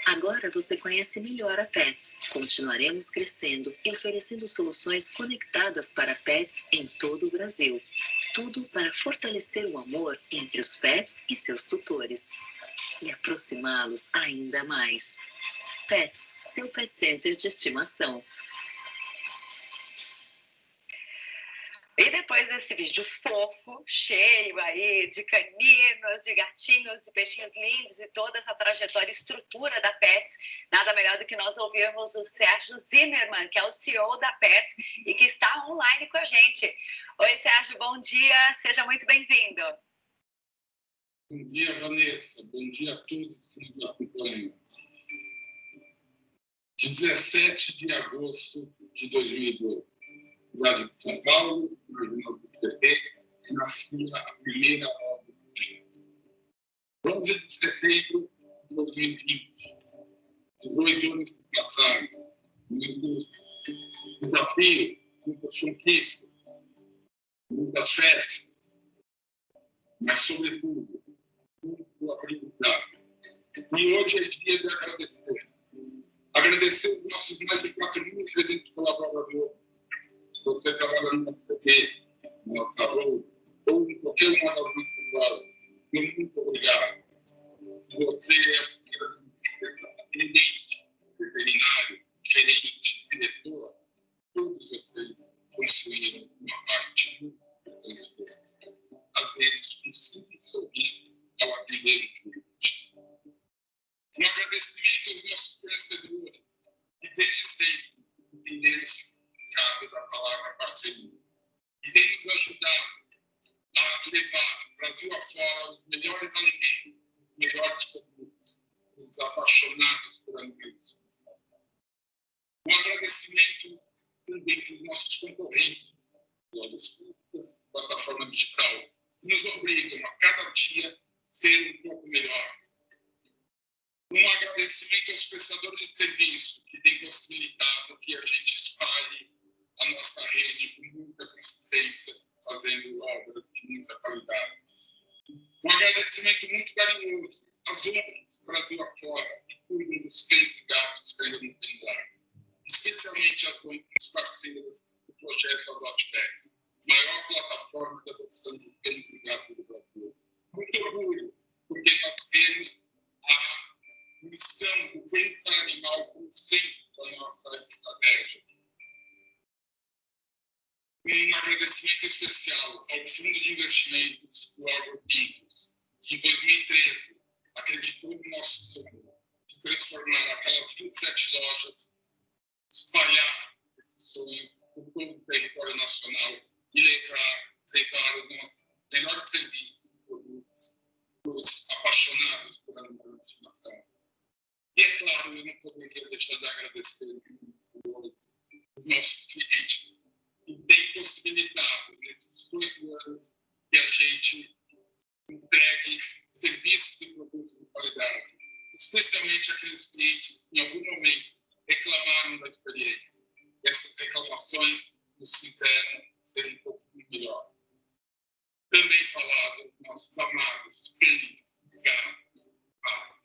Agora você conhece melhor a Petz. Continuaremos crescendo e oferecendo soluções conectadas para pets em todo o Brasil. Tudo para fortalecer o amor entre os pets e seus tutores e aproximá-los ainda mais. Petz, seu pet center de estimação. E depois desse vídeo fofo, cheio aí de caninos, de gatinhos, de peixinhos lindos e toda essa trajetória e estrutura da Petz, nada melhor do que nós ouvirmos o Sérgio Zimmermann, que é o CEO da Petz e que está online com a gente. Oi, Sérgio, bom dia, seja muito bem-vindo. Bom dia, Vanessa. Bom dia a todos que nos acompanham. 17 de agosto de 2002. Cidade de São Paulo, no Regional do PT, nascia a primeira obra do país. 11 de setembro de 2020, 18 anos se passaram, muitos desafios, muitas conquistas, muitas festas, mas, sobretudo, muito aprendizado. E hoje é dia de agradecer. Agradecer os nossos mais de 4.300 colaboradores. Você trabalha no CP, na nossa rua, ou em qualquer uma das nossas escolas. Muito obrigado. Você é atendente, veterinário, gerente, diretor, todos vocês construíram uma parte muito importante desse. Às vezes, um simples sorriso ao atender o cliente. Um agradecimento aos nossos fornecedores, que desde sempre entenderam o significado da palavra parceria e têm nos ajudado a levar Brasil afora os melhores alimentos, os melhores produtos, os apaixonados por alimentos. Um agradecimento também para os nossos concorrentes, lojas físicas, plataforma digital, que nos obrigam a cada dia ser um pouco melhor. Um agradecimento aos prestadores de serviço que têm possibilitado que a gente espalhe a nossa rede com muita consistência, fazendo obras de muita qualidade. Um agradecimento muito carinhoso às ONGs Brasil afora, que cuidam dos cães e gatos que ainda não têm lar, especialmente as ONGs parceiras do projeto Adote Pets, maior plataforma de adoção de cães e gatos do Brasil. Muito orgulho, porque nós temos a missão do bem-estar animal como centro da nossa estratégia. Um agradecimento especial ao Fundo de Investimentos do AgroPicos, que em 2013 acreditou no nosso sonho de transformar aquelas 27 lojas, espalhar esse sonho por todo o território nacional e levar o nosso melhor serviço e produtos para os apaixonados por animais de estimação. E, é claro, eu não poderia deixar de agradecer os nossos clientes, que têm possibilitado, nesses 8 anos, que a gente entregue serviços e produtos de qualidade. Os especialmente aqueles clientes que, em algum momento, reclamaram da experiência. Essas reclamações nos fizeram ser um pouco melhor. Também falar dos nossos amados cães, gatos, ratos,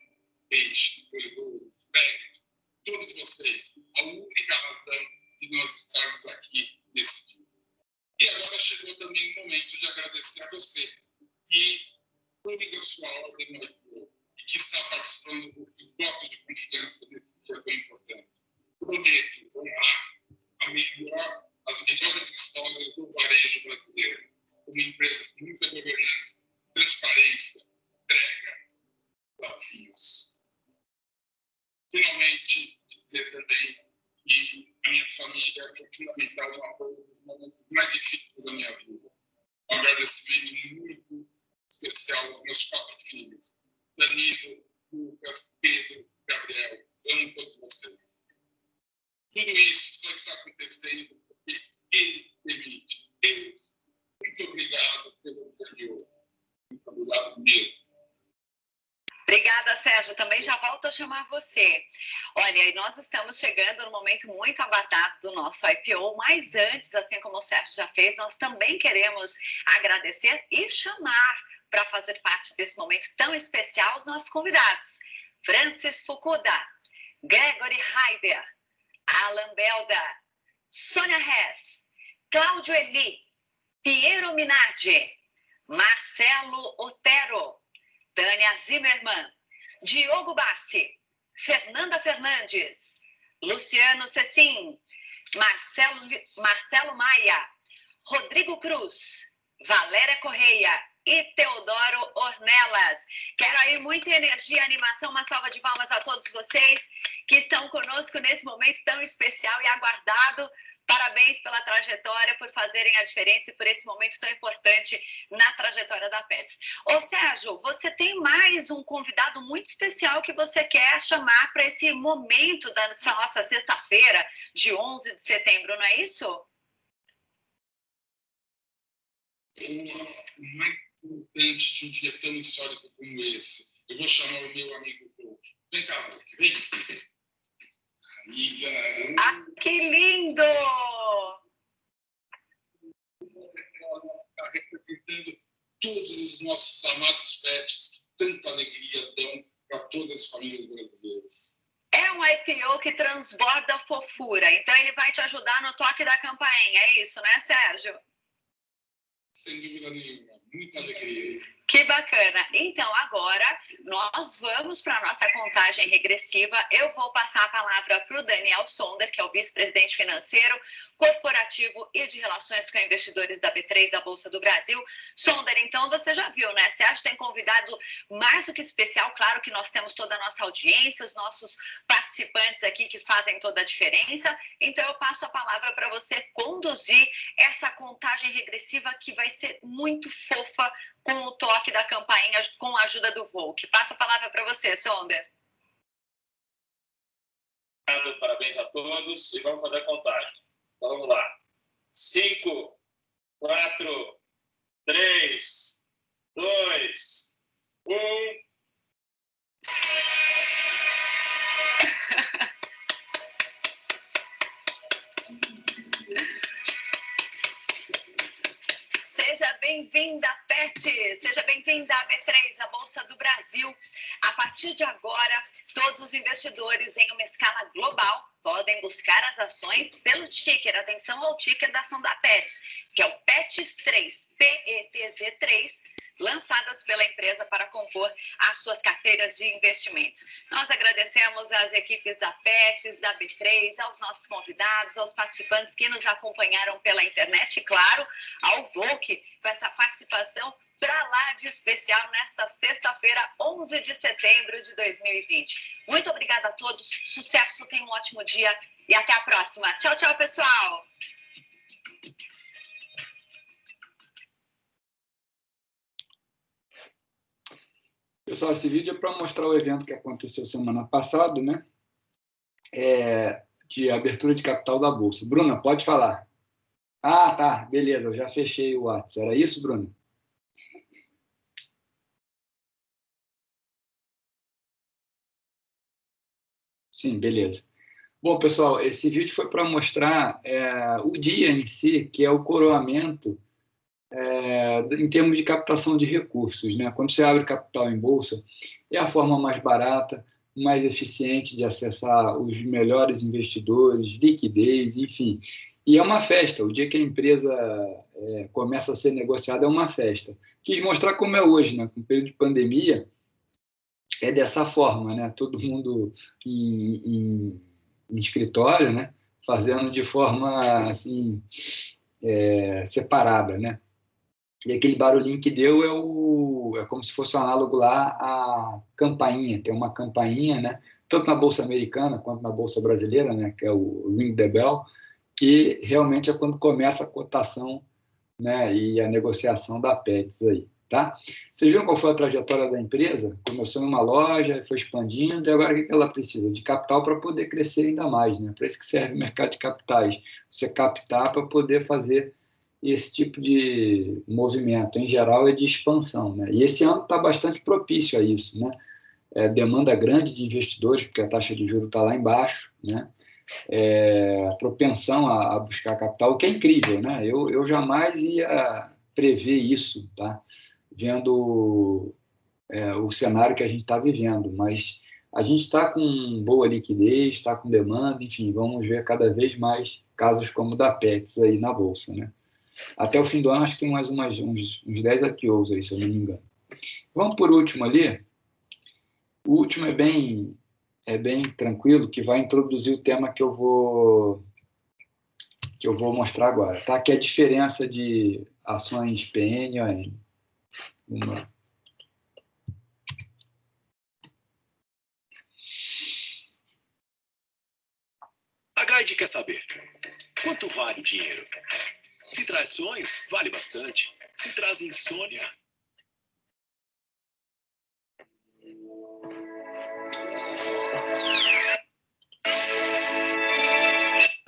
peixes, roedores, técnicos, todos vocês, a única razão de nós estarmos aqui nesse vídeo. E agora chegou também o momento de agradecer a você, que cuida da sua ordem no IPO e que está participando do voto de confiança nesse dia tão importante. Prometo honrar as melhores histórias do varejo brasileiro, uma empresa com muita governança, transparência, entrega, desafios. Finalmente, dizer também que a minha família foi fundamental no apoio dos momentos mais difíceis da minha vida. Um agradecimento muito especial aos meus 4 filhos, Danilo, Lucas, Pedro, Gabriel. Amo todos vocês. Tudo isso só está acontecendo porque Ele permite. Deus, muito obrigado pelo carinho. Muito obrigado mesmo. Obrigada, Sérgio. Também já volto a chamar você. Olha, e nós estamos chegando num momento muito aguardado do nosso IPO, mas antes, assim como o Sérgio já fez, nós também queremos agradecer e chamar para fazer parte desse momento tão especial os nossos convidados. Francis Fukuda, Gregory Heider, Alan Belda, Sônia Hess, Cláudio Eli, Piero Minardi, Marcelo Otero, Tânia Zimmermann, Diogo Bassi, Fernanda Fernandes, Luciano Cecim, Marcelo Maia, Rodrigo Cruz, Valéria Correia e Teodoro Ornelas. Quero aí muita energia e animação, uma salva de palmas a todos vocês que estão conosco nesse momento tão especial e aguardado. Parabéns pela trajetória, por fazerem a diferença e por esse momento tão importante na trajetória da Petz. Ô Sérgio, você tem mais um convidado muito especial que você quer chamar para esse momento dessa nossa sexta-feira, de 11 de setembro, não é isso? O mais importante de um dia tão histórico como esse, eu vou chamar o meu amigo Hulk. Vem cá, Hulk, vem. Ah, que lindo! Está representando todos os nossos amados pets que tanta alegria dão para todas as famílias brasileiras. É um IPO que transborda fofura, então ele vai te ajudar no toque da campainha, é isso, né, Sérgio? Sem dúvida nenhuma, muita alegria. Que bacana. Então, agora, nós vamos para a nossa contagem regressiva. Eu vou passar a palavra para o Daniel Sonder, que é o vice-presidente financeiro, corporativo e de relações com investidores da B3 da Bolsa do Brasil. Sonder, então, você já viu, né? Sérgio tem convidado mais do que especial. Claro que nós temos toda a nossa audiência, os nossos participantes aqui que fazem toda a diferença. Então, eu passo a palavra para você conduzir essa contagem regressiva que vai ser muito fofa, com o toque da campainha, com a ajuda do Volk. Passo a palavra para você, Sonder. Parabéns a todos e vamos fazer a contagem. Então vamos lá. 5, 4, 3, 2, 1. Seja bem-vinda, Pet! Seja bem-vinda à B3, a Bolsa do Brasil. A partir de agora, todos os investidores em uma escala global podem buscar as ações pelo ticker. Atenção ao ticker da ação da Petz, que é o PETZ3, PETZ3, lançadas pela empresa para compor as suas carteiras de investimentos. Nós agradecemos às equipes da Petz, da B3, aos nossos convidados, aos participantes que nos acompanharam pela internet e, claro, ao Volk, com essa participação para lá de especial nesta sexta-feira, 11 de setembro de 2020. Muito obrigada a todos, sucesso, tenham um ótimo dia e até a próxima. Tchau, tchau, pessoal! Pessoal, esse vídeo é para mostrar o evento que aconteceu semana passada, né? De abertura de capital da Bolsa. Bruna, pode falar. Ah, tá, beleza, eu já fechei o WhatsApp. Era isso, Bruna? Sim, beleza. Bom, pessoal, esse vídeo foi para mostrar o dia em si, que é o coroamento em termos de captação de recursos, né? Quando você abre capital em bolsa, é a forma mais barata, mais eficiente de acessar os melhores investidores, liquidez, enfim. E é uma festa. O dia que a empresa começa a ser negociada é uma festa. Quis mostrar como é hoje, né? Com o período de pandemia, é dessa forma, né? Todo mundo em escritório, né? Fazendo de forma assim separada, né? E aquele barulhinho que deu é como se fosse um análogo lá à campainha. Tem uma campainha, né? Tanto na bolsa americana quanto na bolsa brasileira, né? Que é o ring the bell, que realmente é quando começa a cotação, né? E a negociação da PETS aí. Tá? Vocês viram qual foi a trajetória da empresa? Começou numa loja, foi expandindo, e agora o que ela precisa? De capital para poder crescer ainda mais, né? Para isso que serve o mercado de capitais. Você captar para poder fazer esse tipo de movimento. Em geral, é de expansão, né? E esse ano está bastante propício a isso, né? Demanda grande de investidores, porque a taxa de juros está lá embaixo, né? Propensão a buscar capital, o que é incrível, né? Eu jamais ia prever isso, tá? Vendo o cenário que a gente está vivendo, mas a gente está com boa liquidez, está com demanda, enfim, vamos ver cada vez mais casos como o da PETS aí na Bolsa, né? Até o fim do ano, acho que tem mais uns 10 IPOs aí, se eu não me engano. Vamos por último ali. O último é bem tranquilo, que vai introduzir o tema que eu vou mostrar agora, tá? Que é a diferença de ações PN e ON. Vamos lá. A Guide quer saber: quanto vale o dinheiro? Se traz sonhos, vale bastante. Se traz insônia...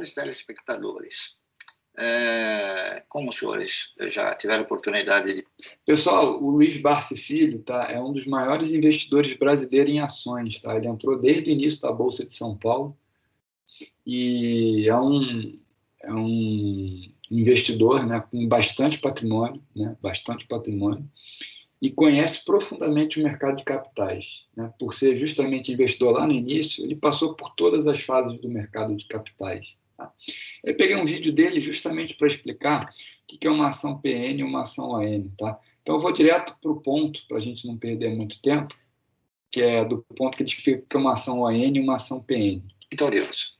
Os telespectadores, como os senhores já tiveram oportunidade de... Pessoal, o Luiz Barsi Filho, tá, é um dos maiores investidores brasileiros em ações. Tá? Ele entrou desde o início da Bolsa de São Paulo e é um investidor, né, com bastante patrimônio, e conhece profundamente o mercado de capitais, né? Por ser justamente investidor lá no início, ele passou por todas as fases do mercado de capitais. Tá? Eu peguei um vídeo dele justamente para explicar o que é uma ação PN e uma ação ON. Tá? Então, eu vou direto para o ponto, para a gente não perder muito tempo, que é do ponto que ele explica o que é uma ação ON e uma ação PN. Vitorioso.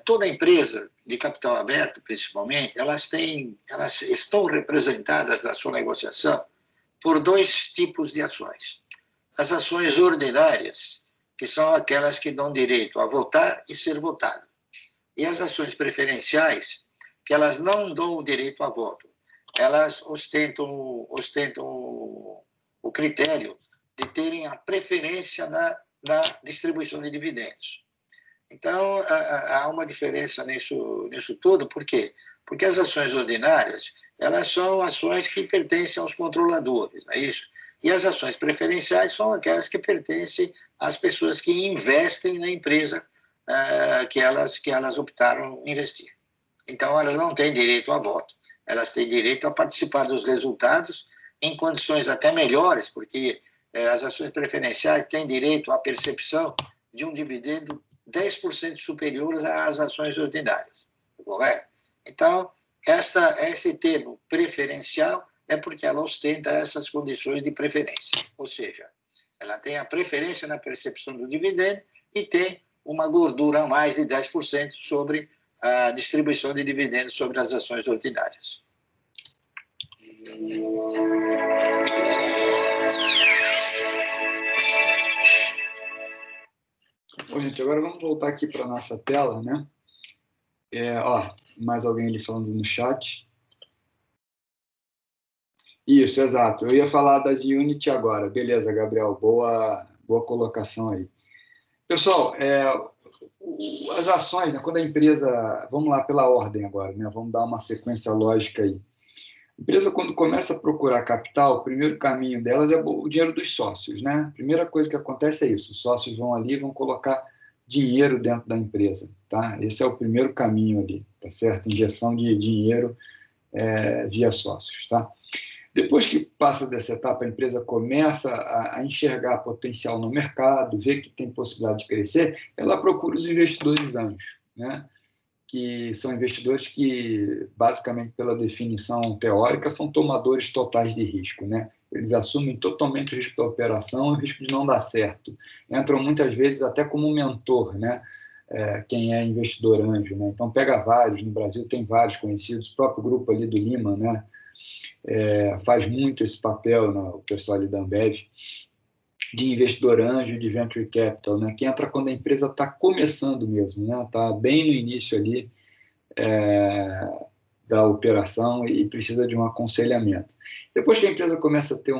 Toda empresa de capital aberto, principalmente, elas estão representadas na sua negociação por dois tipos de ações. As ações ordinárias, que são aquelas que dão direito a votar e ser votado. E as ações preferenciais, que elas não dão o direito a voto. Elas ostentam o critério de terem a preferência na distribuição de dividendos. Então, há uma diferença nisso tudo. Por quê? Porque as ações ordinárias, elas são ações que pertencem aos controladores, não é isso? E as ações preferenciais são aquelas que pertencem às pessoas que investem na empresa que elas optaram investir. Então, elas não têm direito a voto. Elas têm direito a participar dos resultados em condições até melhores, porque as ações preferenciais têm direito à percepção de um dividendo 10% superiores às ações ordinárias, correto? Então, esse termo preferencial é porque ela ostenta essas condições de preferência, ou seja, ela tem a preferência na percepção do dividendo e tem uma gordura a mais de 10% sobre a distribuição de dividendos sobre as ações ordinárias. Bom, gente, agora vamos voltar aqui para a nossa tela, né? Mais alguém ali falando no chat. Isso, exato. Eu ia falar das Unity agora. Beleza, Gabriel. Boa colocação aí. Pessoal, as ações, né, quando a empresa... Vamos lá pela ordem agora, né? Vamos dar uma sequência lógica aí. A empresa, quando começa a procurar capital, o primeiro caminho delas é o dinheiro dos sócios, né? A primeira coisa que acontece é isso, os sócios vão ali e vão colocar dinheiro dentro da empresa, tá? Esse é o primeiro caminho ali, tá certo? Injeção de dinheiro via sócios, tá? Depois que passa dessa etapa, a empresa começa a enxergar potencial no mercado, vê que tem possibilidade de crescer, ela procura os investidores anjos, né? Que são investidores que, basicamente, pela definição teórica, são tomadores totais de risco, né? Eles assumem totalmente o risco da operação e o risco de não dar certo. Entram, muitas vezes, até como mentor, né? Quem é investidor anjo, né? Então, pega vários, no Brasil tem vários conhecidos, o próprio grupo ali do Lima, né? Faz muito esse papel, né? O pessoal ali da Ambev, de investidor anjo, de venture capital, né? Que entra quando a empresa está começando mesmo, né? Está bem no início ali da operação e precisa de um aconselhamento. Depois que a empresa começa a ter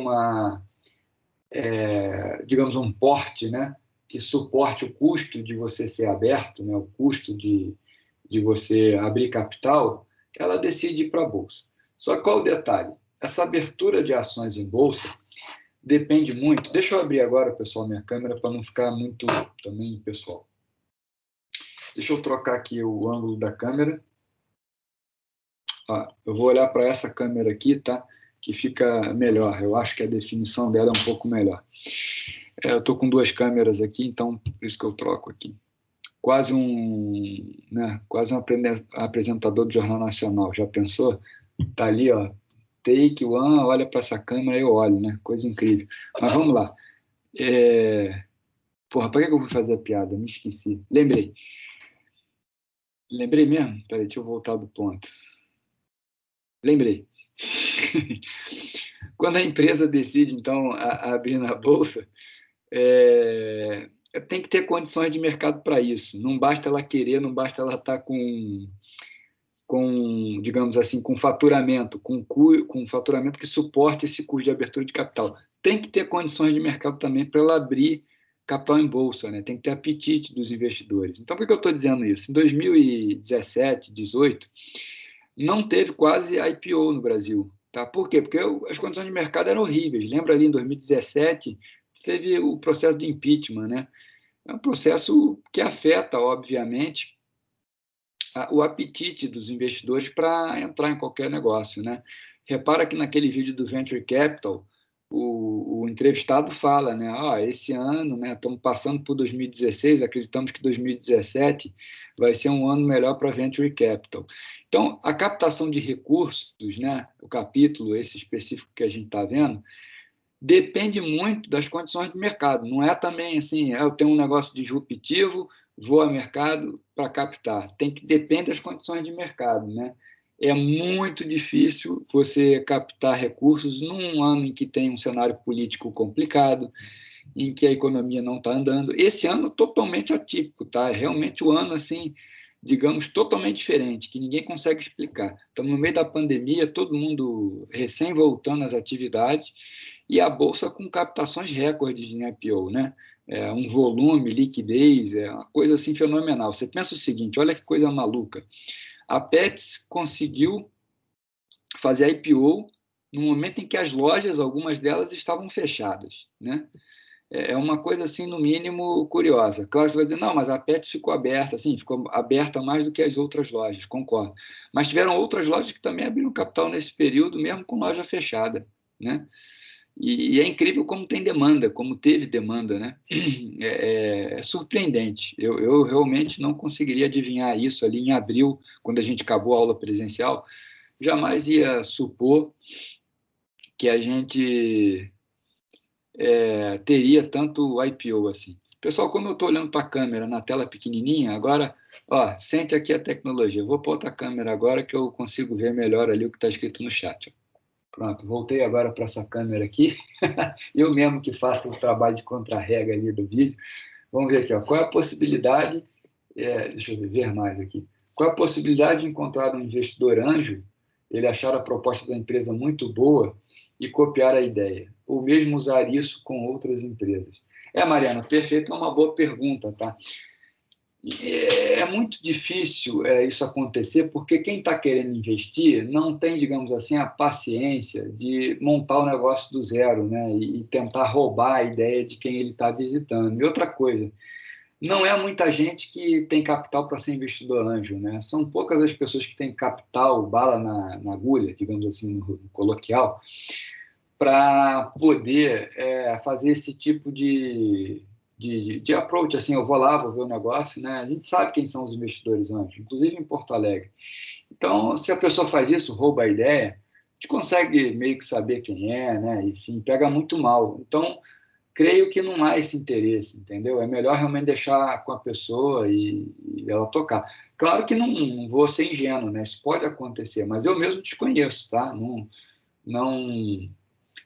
digamos, um porte, né? Que suporte o custo de você ser aberto, né? O custo de você abrir capital, ela decide ir para a Bolsa. Só que qual o detalhe? Essa abertura de ações em Bolsa depende muito. Deixa eu abrir agora, pessoal, minha câmera para não ficar muito também, pessoal. Deixa eu trocar aqui o ângulo da câmera. Eu vou olhar para essa câmera aqui, tá? Que fica melhor. Eu acho que a definição dela é um pouco melhor. Eu estou com duas câmeras aqui, então por isso que eu troco aqui. Quase um apresentador do Jornal Nacional. Já pensou? Tá ali, ó. Take one, olha para essa câmera e eu olho, né? Coisa incrível. Mas vamos lá. Porra, para que eu fui fazer a piada? Me esqueci. Lembrei mesmo? Peraí, deixa eu voltar do ponto. Lembrei. Quando a empresa decide, então, abrir na Bolsa, tem que ter condições de mercado para isso. Não basta ela querer, não basta ela estar com digamos assim, com faturamento, com faturamento que suporte esse custo de abertura de capital. Tem que ter condições de mercado também para ela abrir capital em bolsa, né? Tem que ter apetite dos investidores. Então, por que eu estou dizendo isso? Em 2017, 2018, não teve quase IPO no Brasil. Tá? Por quê? Porque as condições de mercado eram horríveis. Lembra ali, em 2017, teve o processo de impeachment, né? É um processo que afeta, obviamente, o apetite dos investidores para entrar em qualquer negócio, né? Repara que naquele vídeo do Venture Capital, o entrevistado fala, né? Esse ano, né? Estamos passando por 2016, acreditamos que 2017 vai ser um ano melhor para Venture Capital. Então, a captação de recursos, né? O capítulo esse específico que a gente está vendo, depende muito das condições de mercado. Não é também assim, eu tenho um negócio disruptivo, vou ao mercado para captar. Depende das condições de mercado, né? É muito difícil você captar recursos num ano em que tem um cenário político complicado, em que a economia não está andando. Esse ano totalmente atípico, tá? É realmente um ano, assim, digamos, totalmente diferente, que ninguém consegue explicar. Estamos no meio da pandemia, todo mundo recém voltando às atividades, e a Bolsa com captações recordes em IPO, né? Um volume, liquidez, uma coisa assim fenomenal. Você pensa o seguinte, olha que coisa maluca. A Petz conseguiu fazer IPO no momento em que as lojas, algumas delas, estavam fechadas, né? É uma coisa, assim, no mínimo, curiosa. Claro, você vai dizer, não, mas a Petz ficou aberta, assim, ficou aberta mais do que as outras lojas, concordo. Mas tiveram outras lojas que também abriram capital nesse período, mesmo com loja fechada, né? E é incrível como tem demanda, como teve demanda, né? É surpreendente. Eu realmente não conseguiria adivinhar isso ali em abril, quando a gente acabou a aula presencial. Jamais ia supor que a gente teria tanto IPO assim. Pessoal, como eu estou olhando para a câmera na tela pequenininha, agora, sente aqui a tecnologia. Eu vou para outra câmera agora que eu consigo ver melhor ali o que está escrito no chat. Pronto, voltei agora para essa câmera aqui. Eu mesmo que faço o trabalho de contra-rega ali do vídeo. Vamos ver aqui, qual é a possibilidade... deixa eu ver mais aqui. Qual é a possibilidade de encontrar um investidor anjo, ele achar a proposta da empresa muito boa e copiar a ideia? Ou mesmo usar isso com outras empresas? Mariana, perfeito, é uma boa pergunta, tá? É muito difícil isso acontecer, porque quem está querendo investir não tem, digamos assim, a paciência de montar o negócio do zero, né? E tentar roubar a ideia de quem ele está visitando. E outra coisa, não é muita gente que tem capital para ser investidor anjo, né? São poucas as pessoas que têm capital, bala na agulha, digamos assim, no coloquial, para poder fazer esse tipo de approach, assim, eu vou lá, vou ver o negócio, né? A gente sabe quem são os investidores anjos, inclusive em Porto Alegre. Então, se a pessoa faz isso, rouba a ideia, a gente consegue meio que saber quem é, né? Enfim, pega muito mal. Então, creio que não há esse interesse, entendeu? É melhor realmente deixar com a pessoa e ela tocar. Claro que não vou ser ingênuo, né? Isso pode acontecer, mas eu mesmo desconheço, tá?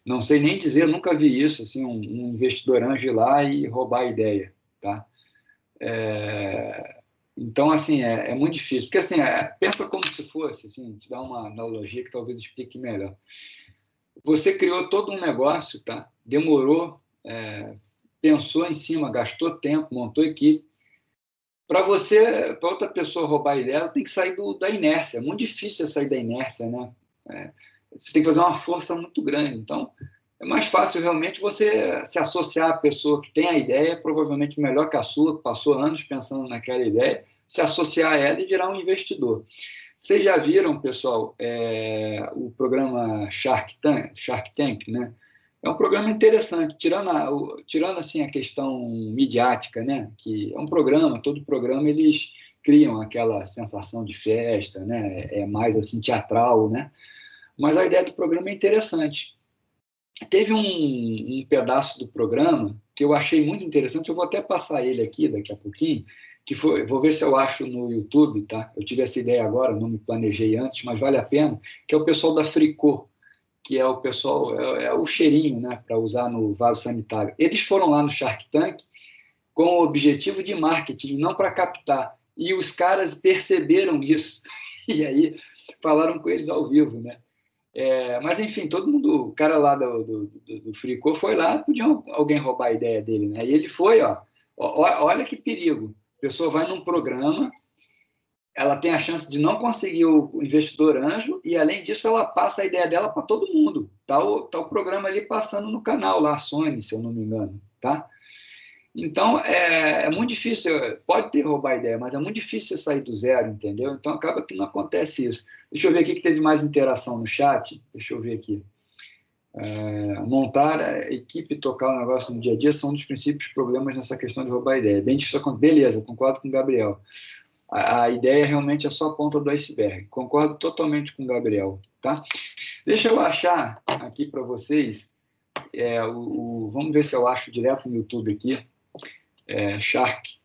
Não sei nem dizer, nunca vi isso, assim, um investidor anjo ir lá e roubar a ideia, tá? Então, assim, é muito difícil. Porque, assim, pensa como se fosse, assim, te dar uma analogia que talvez explique melhor. Você criou todo um negócio, tá? Demorou, pensou em cima, gastou tempo, montou equipe. Para outra pessoa roubar a ideia, ela tem que sair da inércia. É muito difícil sair da inércia, né? Você tem que fazer uma força muito grande. Então, é mais fácil realmente você se associar à pessoa que tem a ideia, provavelmente melhor que a sua, que passou anos pensando naquela ideia, se associar a ela e virar um investidor. Vocês já viram, pessoal, o programa Shark Tank, né? É um programa interessante, tirando assim, a questão midiática, né? Que é um programa, todo programa eles criam aquela sensação de festa, né? É mais assim, teatral, né? Mas a ideia do programa é interessante. Teve um pedaço do programa que eu achei muito interessante, eu vou até passar ele aqui daqui a pouquinho, que foi, vou ver se eu acho no YouTube, tá? Eu tive essa ideia agora, não me planejei antes, mas vale a pena, que é o pessoal da Fricô, que é o pessoal, é o cheirinho, né, para usar no vaso sanitário. Eles foram lá no Shark Tank com o objetivo de marketing, não para captar. E os caras perceberam isso, e aí falaram com eles ao vivo, né? Mas, enfim, todo mundo, o cara lá do Fricô foi lá, podia alguém roubar a ideia dele, né? E ele foi, olha que perigo. A pessoa vai num programa, ela tem a chance de não conseguir o investidor anjo e, além disso, ela passa a ideia dela para todo mundo. Tá o programa ali passando no canal lá, Sony, se eu não me engano, tá? Então, é muito difícil, pode ter roubar a ideia, mas é muito difícil você sair do zero, entendeu? Então, acaba que não acontece isso. Deixa eu ver aqui que teve mais interação no chat. Deixa eu ver aqui. Montar a equipe e tocar o negócio no dia a dia são um dos princípios problemas nessa questão de roubar a ideia. Bem difícil acontecer. Beleza, concordo com o Gabriel. A ideia realmente é só a ponta do iceberg. Concordo totalmente com o Gabriel. Tá? Deixa eu achar aqui para vocês. Vamos ver se eu acho direto no YouTube aqui. Shark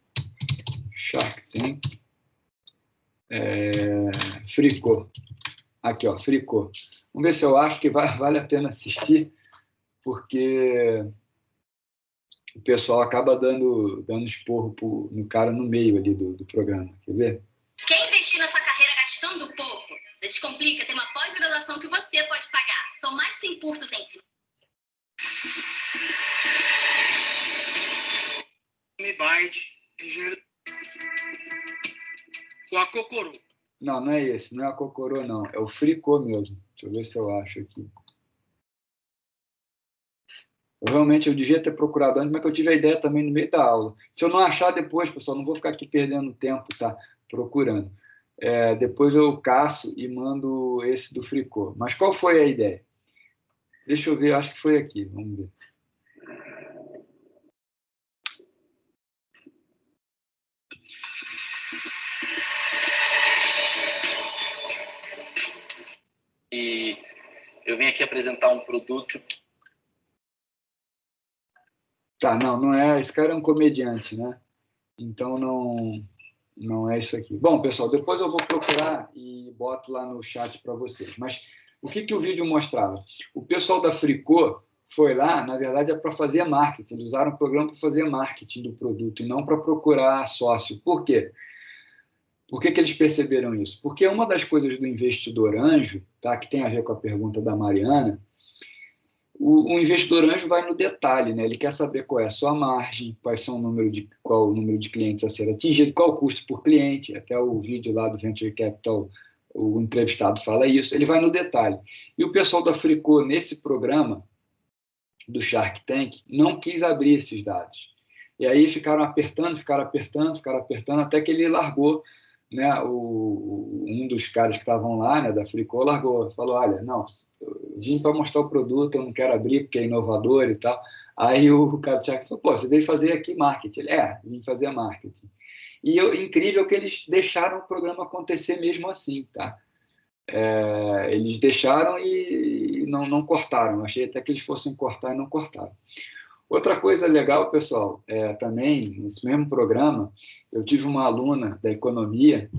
Tank. Fricô. Aqui, ó, Fricô. Vamos ver se eu acho que vale a pena assistir, porque o pessoal acaba dando esporro no cara no meio ali do programa. Quer ver? Quer investir na sua carreira gastando pouco? Descomplica, tem uma pós-graduação que você pode pagar. São mais de 100 cursos em Byte, engenheiro. O Acocorô. Não é esse, não é a Cocorô, não. É o Fricô mesmo. Deixa eu ver se eu acho aqui. Realmente eu devia ter procurado antes, mas que eu tive a ideia também no meio da aula. Se eu não achar depois, pessoal, não vou ficar aqui perdendo tempo, tá? Procurando. Depois eu caço e mando esse do Fricô. Mas qual foi a ideia? Deixa eu ver, acho que foi aqui. Vamos ver. E eu vim aqui apresentar um produto. Tá, não é. Esse cara é um comediante, né? Então não é isso aqui. Bom, pessoal, depois eu vou procurar e boto lá no chat para vocês. Mas o que o vídeo mostrava? O pessoal da Fricô foi lá, na verdade, é para fazer marketing. Eles usaram o programa para fazer marketing do produto e não para procurar sócio. Por quê? Por que eles perceberam isso? Porque uma das coisas do investidor anjo, tá, que tem a ver com a pergunta da Mariana, O investidor anjo vai no detalhe, né? Ele quer saber qual é a sua margem, qual o número de clientes a ser atingido, qual o custo por cliente. Até o vídeo lá do Venture Capital, o entrevistado fala isso. Ele vai no detalhe. E o pessoal da Fricô, nesse programa do Shark Tank, não quis abrir esses dados. E aí ficaram apertando, até que ele largou, né? Um dos caras que estavam lá, né, da Fricô, largou, falou: olha, não, eu vim para mostrar o produto, eu não quero abrir porque é inovador e tal. Aí o cara do Shark falou: pô, você veio fazer aqui marketing. Ele, vim fazer marketing. E incrível que eles deixaram o programa acontecer mesmo assim, tá? Eles deixaram e não cortaram. Achei até que eles fossem cortar e não cortaram. Outra coisa legal, pessoal, também, nesse mesmo programa, eu tive uma aluna da economia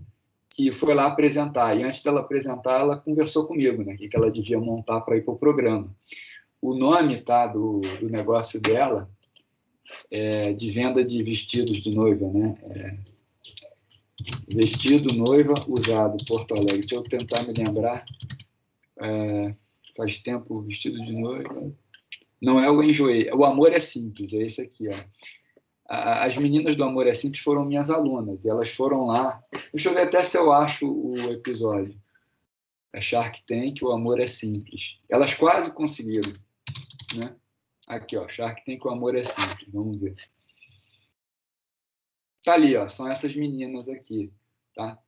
que foi lá apresentar, e antes dela apresentar, ela conversou comigo, né, o que ela devia montar para ir para o programa. O nome, tá, do negócio dela é de venda de vestidos de noiva, né? Vestido noiva usado, Porto Alegre. Deixa eu tentar me lembrar. Faz tempo, vestido de noiva. Não é o Enjoei. O Amor é Simples, é esse aqui, ó. As meninas do Amor é Simples foram minhas alunas, e elas foram lá. Deixa eu ver até se eu acho o episódio. A Shark Tank, O Amor é Simples. Elas quase conseguiram, né? Aqui, ó, Shark Tank, O Amor é Simples. Vamos ver. Tá ali, ó, são essas meninas aqui, tá?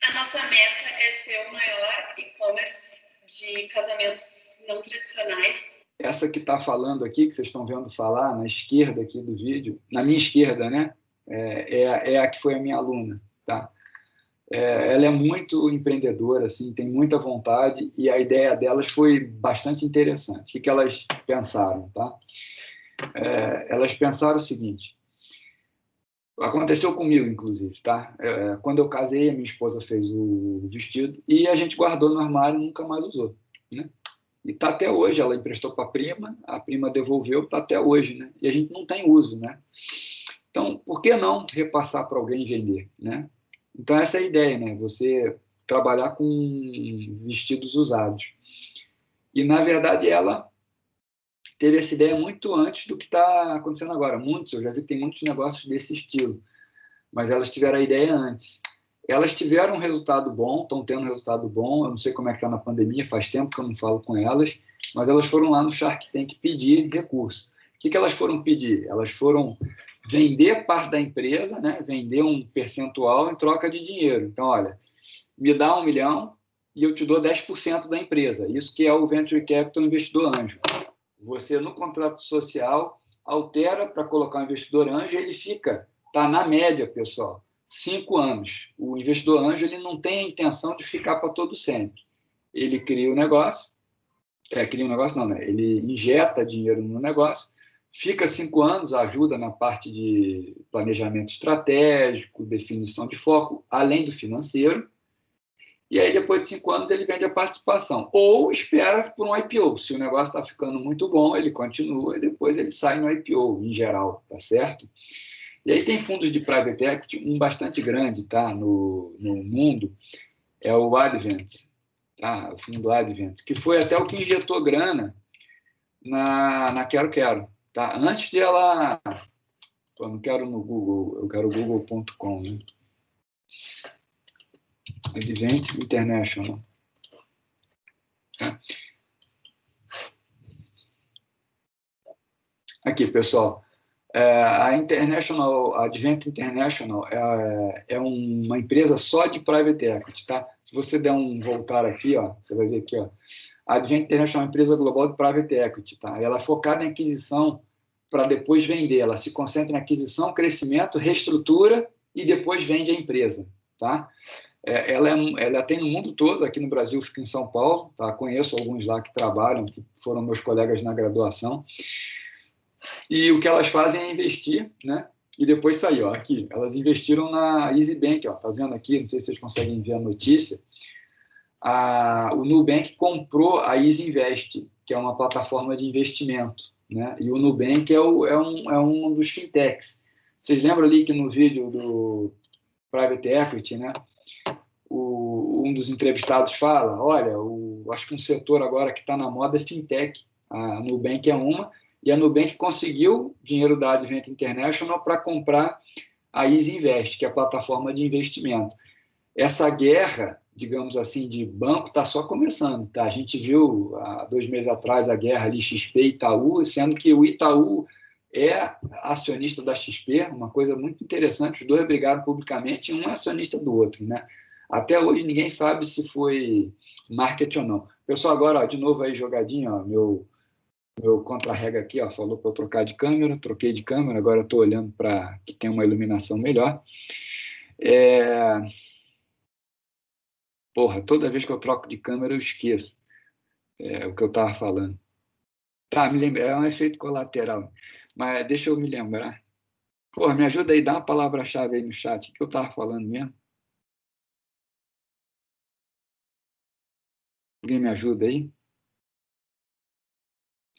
A nossa meta é ser o maior e-commerce de casamentos não tradicionais. Essa que está falando aqui, que vocês estão vendo falar, na esquerda aqui do vídeo, na minha esquerda, né? É a que foi a minha aluna, tá? Ela é muito empreendedora, assim, tem muita vontade, e a ideia delas foi bastante interessante. O que elas pensaram, tá? Elas pensaram o seguinte: aconteceu comigo, inclusive, tá? Quando eu casei, a minha esposa fez o vestido e a gente guardou no armário e nunca mais usou, né? E está até hoje. Ela emprestou para a prima devolveu, está até hoje, né? E a gente não tem uso, né? Então, por que não repassar para alguém vender, né? Então, essa é a ideia, né? Você trabalhar com vestidos usados. E, na verdade, ela teve essa ideia muito antes do que está acontecendo agora. Eu já vi que tem muitos negócios desse estilo, mas elas tiveram a ideia antes. Elas tiveram um resultado bom, estão tendo um resultado bom. Eu não sei como é que está na pandemia, faz tempo que eu não falo com elas, mas elas foram lá no Shark Tank pedir recurso. O que elas foram pedir? Elas foram vender parte da empresa, né? Vender um percentual em troca de dinheiro. Então, olha, me dá 1 milhão e eu te dou 10% da empresa. Isso que é o Venture Capital Investidor Anjo. Você, no contrato social, altera para colocar um investidor anjo e ele está na média, pessoal, 5 anos. O investidor anjo ele não tem a intenção de ficar para todo sempre. Ele cria o negócio, ele injeta dinheiro no negócio, fica 5 anos, ajuda na parte de planejamento estratégico, definição de foco, além do financeiro, e aí depois de 5 anos ele vende a participação, ou espera por um IPO. Se o negócio está ficando muito bom, ele continua e depois ele sai no IPO, em geral, tá certo? E aí tem fundos de private equity, um bastante grande, tá, no mundo, é o Advent, tá? O fundo Advent, que foi até o que injetou grana na Quero, tá? Antes de ela... Eu não quero no Google, eu quero google.com, né? Advent International. Tá? Aqui, pessoal. A Advent International é uma empresa só de private equity, tá? Se você der um voltar aqui, ó, você vai ver aqui, ó. A Advent International é uma empresa global de private equity, tá? Ela é focada em aquisição para depois vender. Ela se concentra em aquisição, crescimento, reestrutura e depois vende a empresa, tá? Ela tem no mundo todo, aqui no Brasil fica em São Paulo, tá? Conheço alguns lá que trabalham, que foram meus colegas na graduação. E o que elas fazem é investir, né? E depois sair, ó, aqui. Elas investiram na EasyBank, ó, tá vendo aqui? Não sei se vocês conseguem ver a notícia. O Nubank comprou a Easy Invest, que é uma plataforma de investimento, né? E o Nubank é um dos fintechs. Vocês lembram ali que no vídeo do Private Equity, né? Um dos entrevistados fala, olha, acho que um setor agora que está na moda é fintech. A Nubank é uma, e a Nubank conseguiu dinheiro da Advent International para comprar a Easy Invest, que é a plataforma de investimento. Essa guerra, digamos assim, de banco está só começando. Tá? A gente viu, há 2 meses atrás, a guerra ali XP e Itaú, sendo que o Itaú é acionista da XP, uma coisa muito interessante, os dois brigaram publicamente, um é acionista do outro, né? Até hoje ninguém sabe se foi marketing ou não. Pessoal, agora, ó, de novo aí, jogadinho, ó, meu contra-rega aqui, ó, falou para eu trocar de câmera, troquei de câmera, agora estou olhando para que tem uma iluminação melhor. Porra, toda vez que eu troco de câmera eu esqueço o que eu estava falando. Tá, me lembra, é um efeito colateral, mas deixa eu me lembrar. Porra, me ajuda aí, dá uma palavra-chave aí no chat, o que eu estava falando mesmo? Alguém me ajuda aí?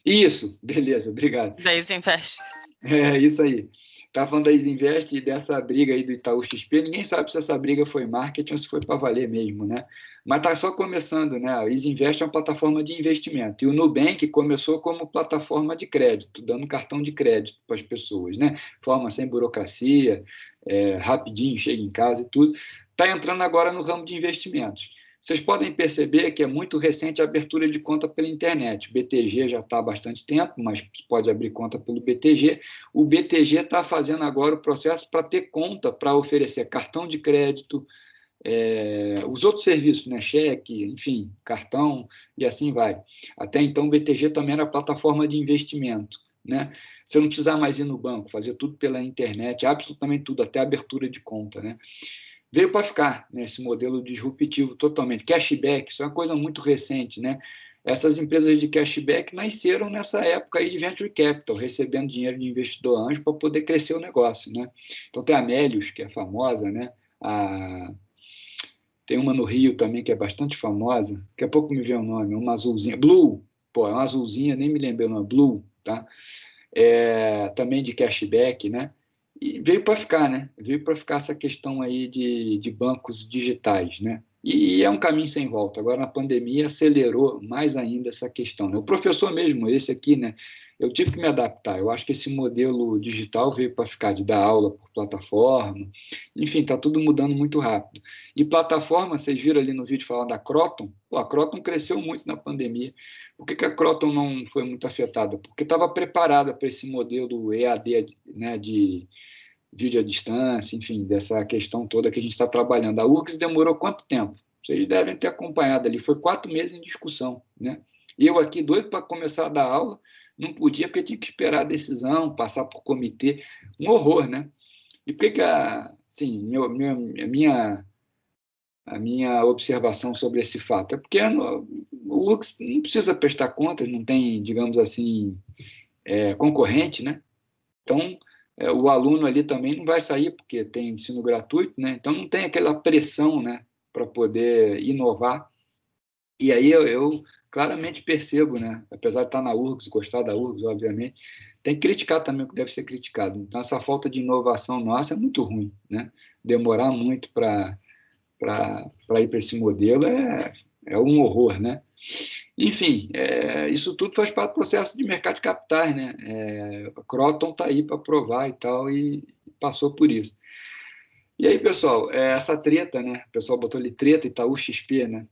Isso, beleza, obrigado. Da Easy Invest. É, isso aí. Estava falando da Easy Invest e dessa briga aí do Itaú XP. Ninguém sabe se essa briga foi marketing ou se foi para valer mesmo, né? Mas está só começando, né? A Easy Invest é uma plataforma de investimento. E o Nubank começou como plataforma de crédito, dando cartão de crédito para as pessoas, né? Forma sem burocracia, rapidinho, chega em casa e tudo. Está entrando agora no ramo de investimentos. Vocês podem perceber que é muito recente a abertura de conta pela internet. O BTG já está há bastante tempo, mas pode abrir conta pelo BTG. O BTG está fazendo agora o processo para ter conta, para oferecer cartão de crédito, os outros serviços, né? Cheque, enfim, cartão, e assim vai. Até então, o BTG também era plataforma de investimento, né? Você não precisar mais ir no banco, fazer tudo pela internet, absolutamente tudo, até a abertura de conta, né? Veio para ficar, né, esse modelo disruptivo totalmente. Cashback, isso é uma coisa muito recente, né? Essas empresas de cashback nasceram nessa época aí de venture capital, recebendo dinheiro de investidor anjo para poder crescer o negócio, né? Então tem a Melius, que é famosa, né? Tem uma no Rio também que é bastante famosa, daqui a pouco me vê o nome, uma azulzinha, Blue, pô, é uma azulzinha, nem me lembrei o nome, Blue, tá? Também de cashback, né? E veio para ficar, né? Veio para ficar essa questão aí de bancos digitais, né? E é um caminho sem volta. Agora, na pandemia, acelerou mais ainda essa questão, né? O professor mesmo, esse aqui, né? Eu tive que me adaptar. Eu acho que esse modelo digital veio para ficar, de dar aula por plataforma. Enfim, está tudo mudando muito rápido. E plataforma, vocês viram ali no vídeo falando da Croton? Pô, a Croton cresceu muito na pandemia. Por que a Croton não foi muito afetada? Porque estava preparada para esse modelo EAD, né, de vídeo à distância, enfim, dessa questão toda que a gente está trabalhando. A URGS demorou quanto tempo? Vocês devem ter acompanhado ali. Foi 4 meses em discussão, né? E eu aqui, doido para começar a dar aula, não podia, porque tinha que esperar a decisão, passar por comitê. Um horror, né? E por que assim, a minha observação sobre esse fato? É porque o URGS não precisa prestar contas, não tem, digamos assim, concorrente, né? Então, o aluno ali também não vai sair, porque tem ensino gratuito, né? Então, não tem aquela pressão, né, para poder inovar. E aí eu claramente percebo, né, apesar de estar na URGS, gostar da URGS, obviamente, tem que criticar também o que deve ser criticado. Então, essa falta de inovação nossa é muito ruim, né? Demorar muito para ir para esse modelo é um horror, né? Enfim, isso tudo faz parte do processo de mercado de capitais, né? A Croton está aí para provar e tal, e passou por isso. E aí, pessoal, essa treta, né? O pessoal botou ali treta, Itaú XP, né?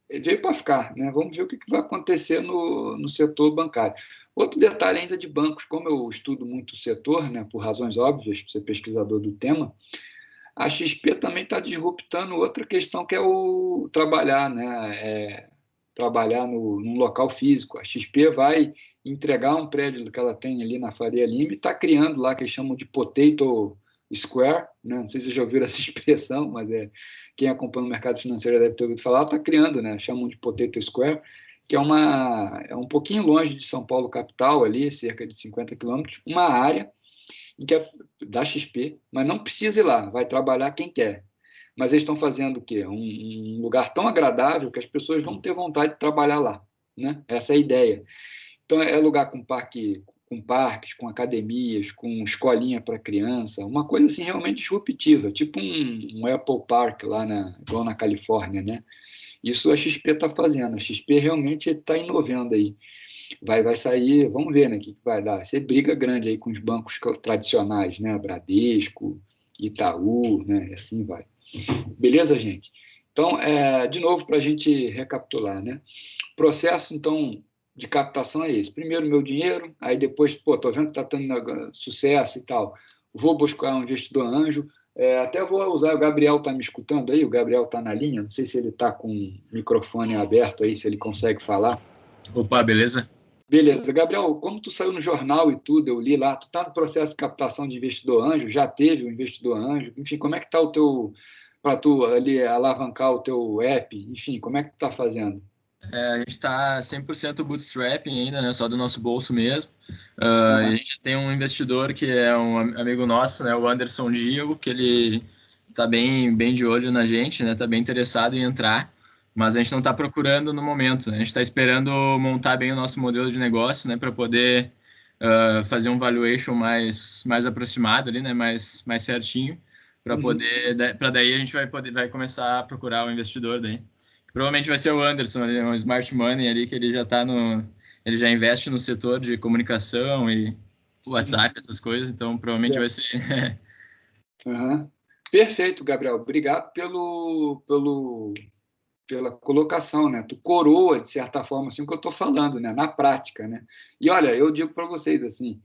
Veio para ficar, né? Vamos ver o que vai acontecer no setor bancário. Outro detalhe ainda de bancos, como eu estudo muito o setor, né? Por razões óbvias, por ser pesquisador do tema, a XP também está disruptando outra questão, que é o trabalhar, né? Trabalhar num local físico. A XP vai entregar um prédio que ela tem ali na Faria Lima e está criando lá, que eles chamam de Potato Square, né? Não sei se vocês já ouviram essa expressão, mas quem acompanha o mercado financeiro deve ter ouvido falar, está criando, né? Chamam de Potato Square, que é um pouquinho longe de São Paulo capital, ali, cerca de 50 quilômetros, uma área da XP, mas não precisa ir lá, vai trabalhar quem quer. Mas eles estão fazendo o quê? Um lugar tão agradável que as pessoas vão ter vontade de trabalhar lá, né? Essa é a ideia. Então, é lugar com parques, com academias, com escolinha para criança, uma coisa assim realmente disruptiva, tipo um Apple Park lá igual na Califórnia, né? Isso a XP está fazendo, a XP realmente está inovando aí. vai sair, vamos ver, né, o que vai dar. Vai ser briga grande aí com os bancos tradicionais, né, Bradesco, Itaú, né, e assim vai. Beleza, gente? Então, de novo, para a gente recapitular, né? Processo, então, de captação é esse. Primeiro, meu dinheiro, aí depois, pô, tô vendo que está tendo sucesso e tal, vou buscar um investidor anjo, até vou usar, o Gabriel está me escutando aí, o Gabriel está na linha, não sei se ele está com o microfone aberto aí, se ele consegue falar. Opa, beleza? Beleza. Gabriel, como tu saiu no jornal e tudo, eu li lá, tu está no processo de captação de investidor anjo, já teve um investidor anjo, enfim, como é que está o teu, para tu ali alavancar o teu app, enfim, como é que tu está fazendo? A gente está 100% bootstrapping ainda, né? Só do nosso bolso mesmo. A gente tem um investidor que é um amigo nosso, né? O Anderson Gil, que ele está bem de olho na gente, né? Está bem interessado em entrar, mas a gente não está procurando no momento. Né? A gente está esperando montar bem o nosso modelo de negócio, né? Para poder fazer um valuation mais aproximado ali, né? Mais certinho, para poder, para daí a gente vai começar a procurar o investidor daí. Provavelmente vai ser o Anderson, ali, um smart money ali, que ele já tá ele já investe no setor de comunicação e WhatsApp, essas coisas, então provavelmente vai ser. Perfeito, Gabriel. Obrigado pela colocação, né? Tu coroa, de certa forma, assim, o que eu estou falando, né? Na prática, né? E olha, eu digo para vocês, assim,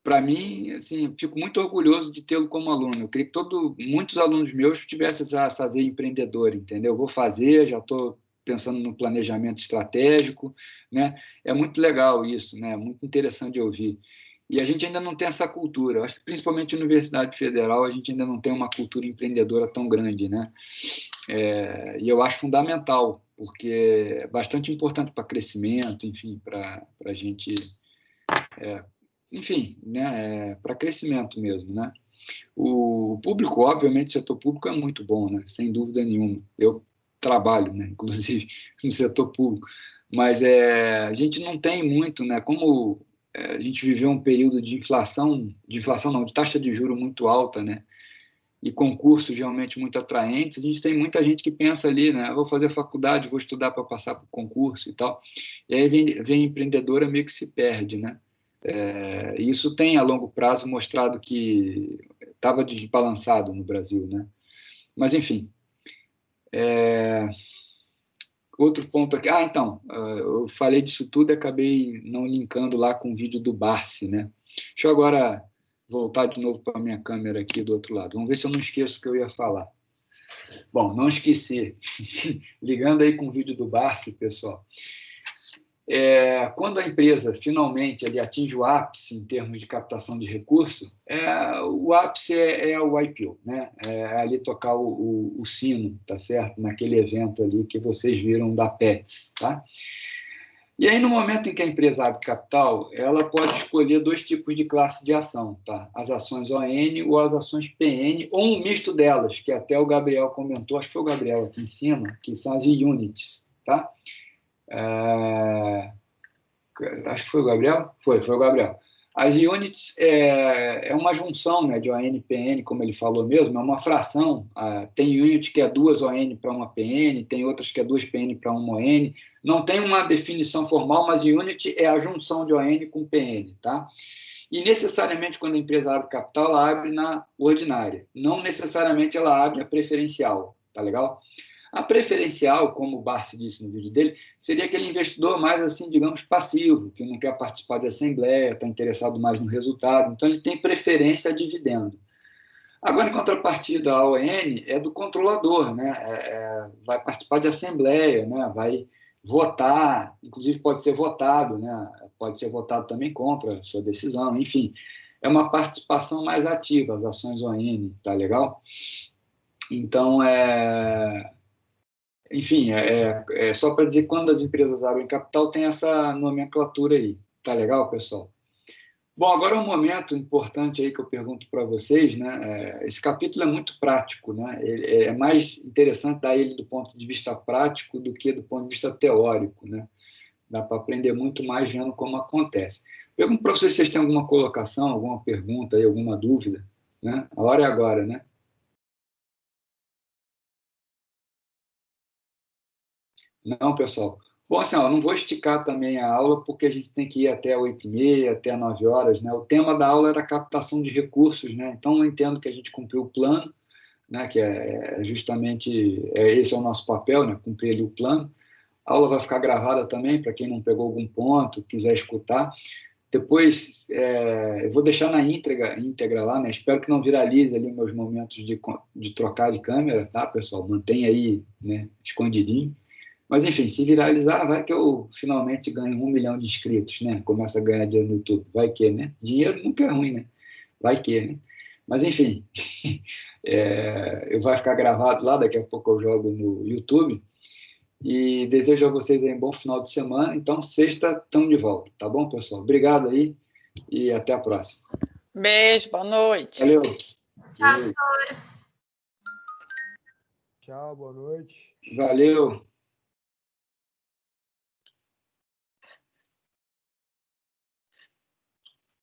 para mim, assim, fico muito orgulhoso de tê-lo como aluno. Eu queria que muitos alunos meus tivessem essa veia empreendedora, entendeu? Eu vou fazer, já estou pensando no planejamento estratégico, né? É muito legal isso, né? Muito interessante de ouvir. E a gente ainda não tem essa cultura. Eu acho que, principalmente na Universidade Federal, a gente ainda não tem uma cultura empreendedora tão grande, né? E eu acho fundamental, porque é bastante importante para crescimento, enfim, para a gente... enfim, né, para crescimento mesmo, né? O público, obviamente, o setor público é muito bom, né? Sem dúvida nenhuma. Eu trabalho, né, inclusive, no setor público, mas a gente não tem muito, né? Como a gente viveu um período de inflação não, de taxa de juros muito alta, né? E concursos realmente muito atraentes, a gente tem muita gente que pensa ali, né? Vou fazer faculdade, vou estudar para passar para o concurso e tal. E aí vem empreendedora, meio que se perde, né? Isso tem, a longo prazo, mostrado que estava desbalançado no Brasil, né? Mas, enfim. Outro ponto aqui. Então, eu falei disso tudo e acabei não linkando lá com o vídeo do Barsi, né? Deixa eu agora voltar de novo para a minha câmera aqui do outro lado. Vamos ver se eu não esqueço o que eu ia falar. Bom, não esqueci. Ligando aí com o vídeo do Barsi, pessoal. Quando a empresa finalmente ali atinge o ápice em termos de captação de recurso, o ápice é o IPO, né? É ali tocar o sino, tá certo? Naquele evento ali que vocês viram da Pets, tá? E aí, no momento em que a empresa abre capital, ela pode escolher 2 tipos de classe de ação, tá? As ações ON ou as ações PN, ou um misto delas, que até o Gabriel comentou, acho que foi o Gabriel aqui em cima, que são as units, tá? Acho que foi o Gabriel? Foi o Gabriel. As units é uma junção, né, de ON e PN, como ele falou mesmo, é uma fração. Tem unit que é 2 ON para uma PN, tem outras que é 2 PN para uma ON. Não tem uma definição formal, mas unit é a junção de ON com PN, tá? E necessariamente, quando a empresa abre capital, ela abre na ordinária. Não necessariamente ela abre a preferencial, tá legal? A preferencial, como o Barsi disse no vídeo dele, seria aquele investidor mais, assim, digamos, passivo, que não quer participar de assembleia, está interessado mais no resultado, então ele tem preferência a dividendo. Agora, em contrapartida, a ON é do controlador, né? Vai participar de assembleia, né? Vai votar, inclusive pode ser votado, né? Pode ser votado também contra a sua decisão, enfim. É uma participação mais ativa, as ações ON, tá legal? Então, enfim, só para dizer que quando as empresas abrem capital, tem essa nomenclatura aí. Tá legal, pessoal? Bom, agora é um momento importante aí que eu pergunto para vocês, né? Esse capítulo é muito prático, né? É mais interessante dar ele do ponto de vista prático do que do ponto de vista teórico, né? Dá para aprender muito mais vendo como acontece. Pergunto para vocês se vocês têm alguma colocação, alguma pergunta aí, alguma dúvida, né? A hora é agora, né? Não, pessoal. Bom, assim, ó, não vou esticar também a aula, porque a gente tem que ir até 8h30, até 9 horas, né? O tema da aula era captação de recursos, né? Então, eu entendo que a gente cumpriu o plano, né? Que é justamente, esse é o nosso papel, né? Cumprir ali o plano. A aula vai ficar gravada também, para quem não pegou algum ponto, quiser escutar. Depois, eu vou deixar na íntegra lá, né? Espero que não viralize ali meus momentos de trocar de câmera, tá, pessoal? Mantenha aí, né, escondidinho. Mas, enfim, se viralizar, vai que eu finalmente ganho 1 milhão de inscritos, né? Começa a ganhar dinheiro no YouTube. Vai que, né? Dinheiro nunca é ruim, né? Vai que, né? Mas, enfim, vai ficar gravado lá, daqui a pouco eu jogo no YouTube. E desejo a vocês aí um bom final de semana. Então, sexta, estamos de volta, tá bom, pessoal? Obrigado aí e até a próxima. Beijo, boa noite. Valeu. Tchau, senhor. Tchau, boa noite. Valeu.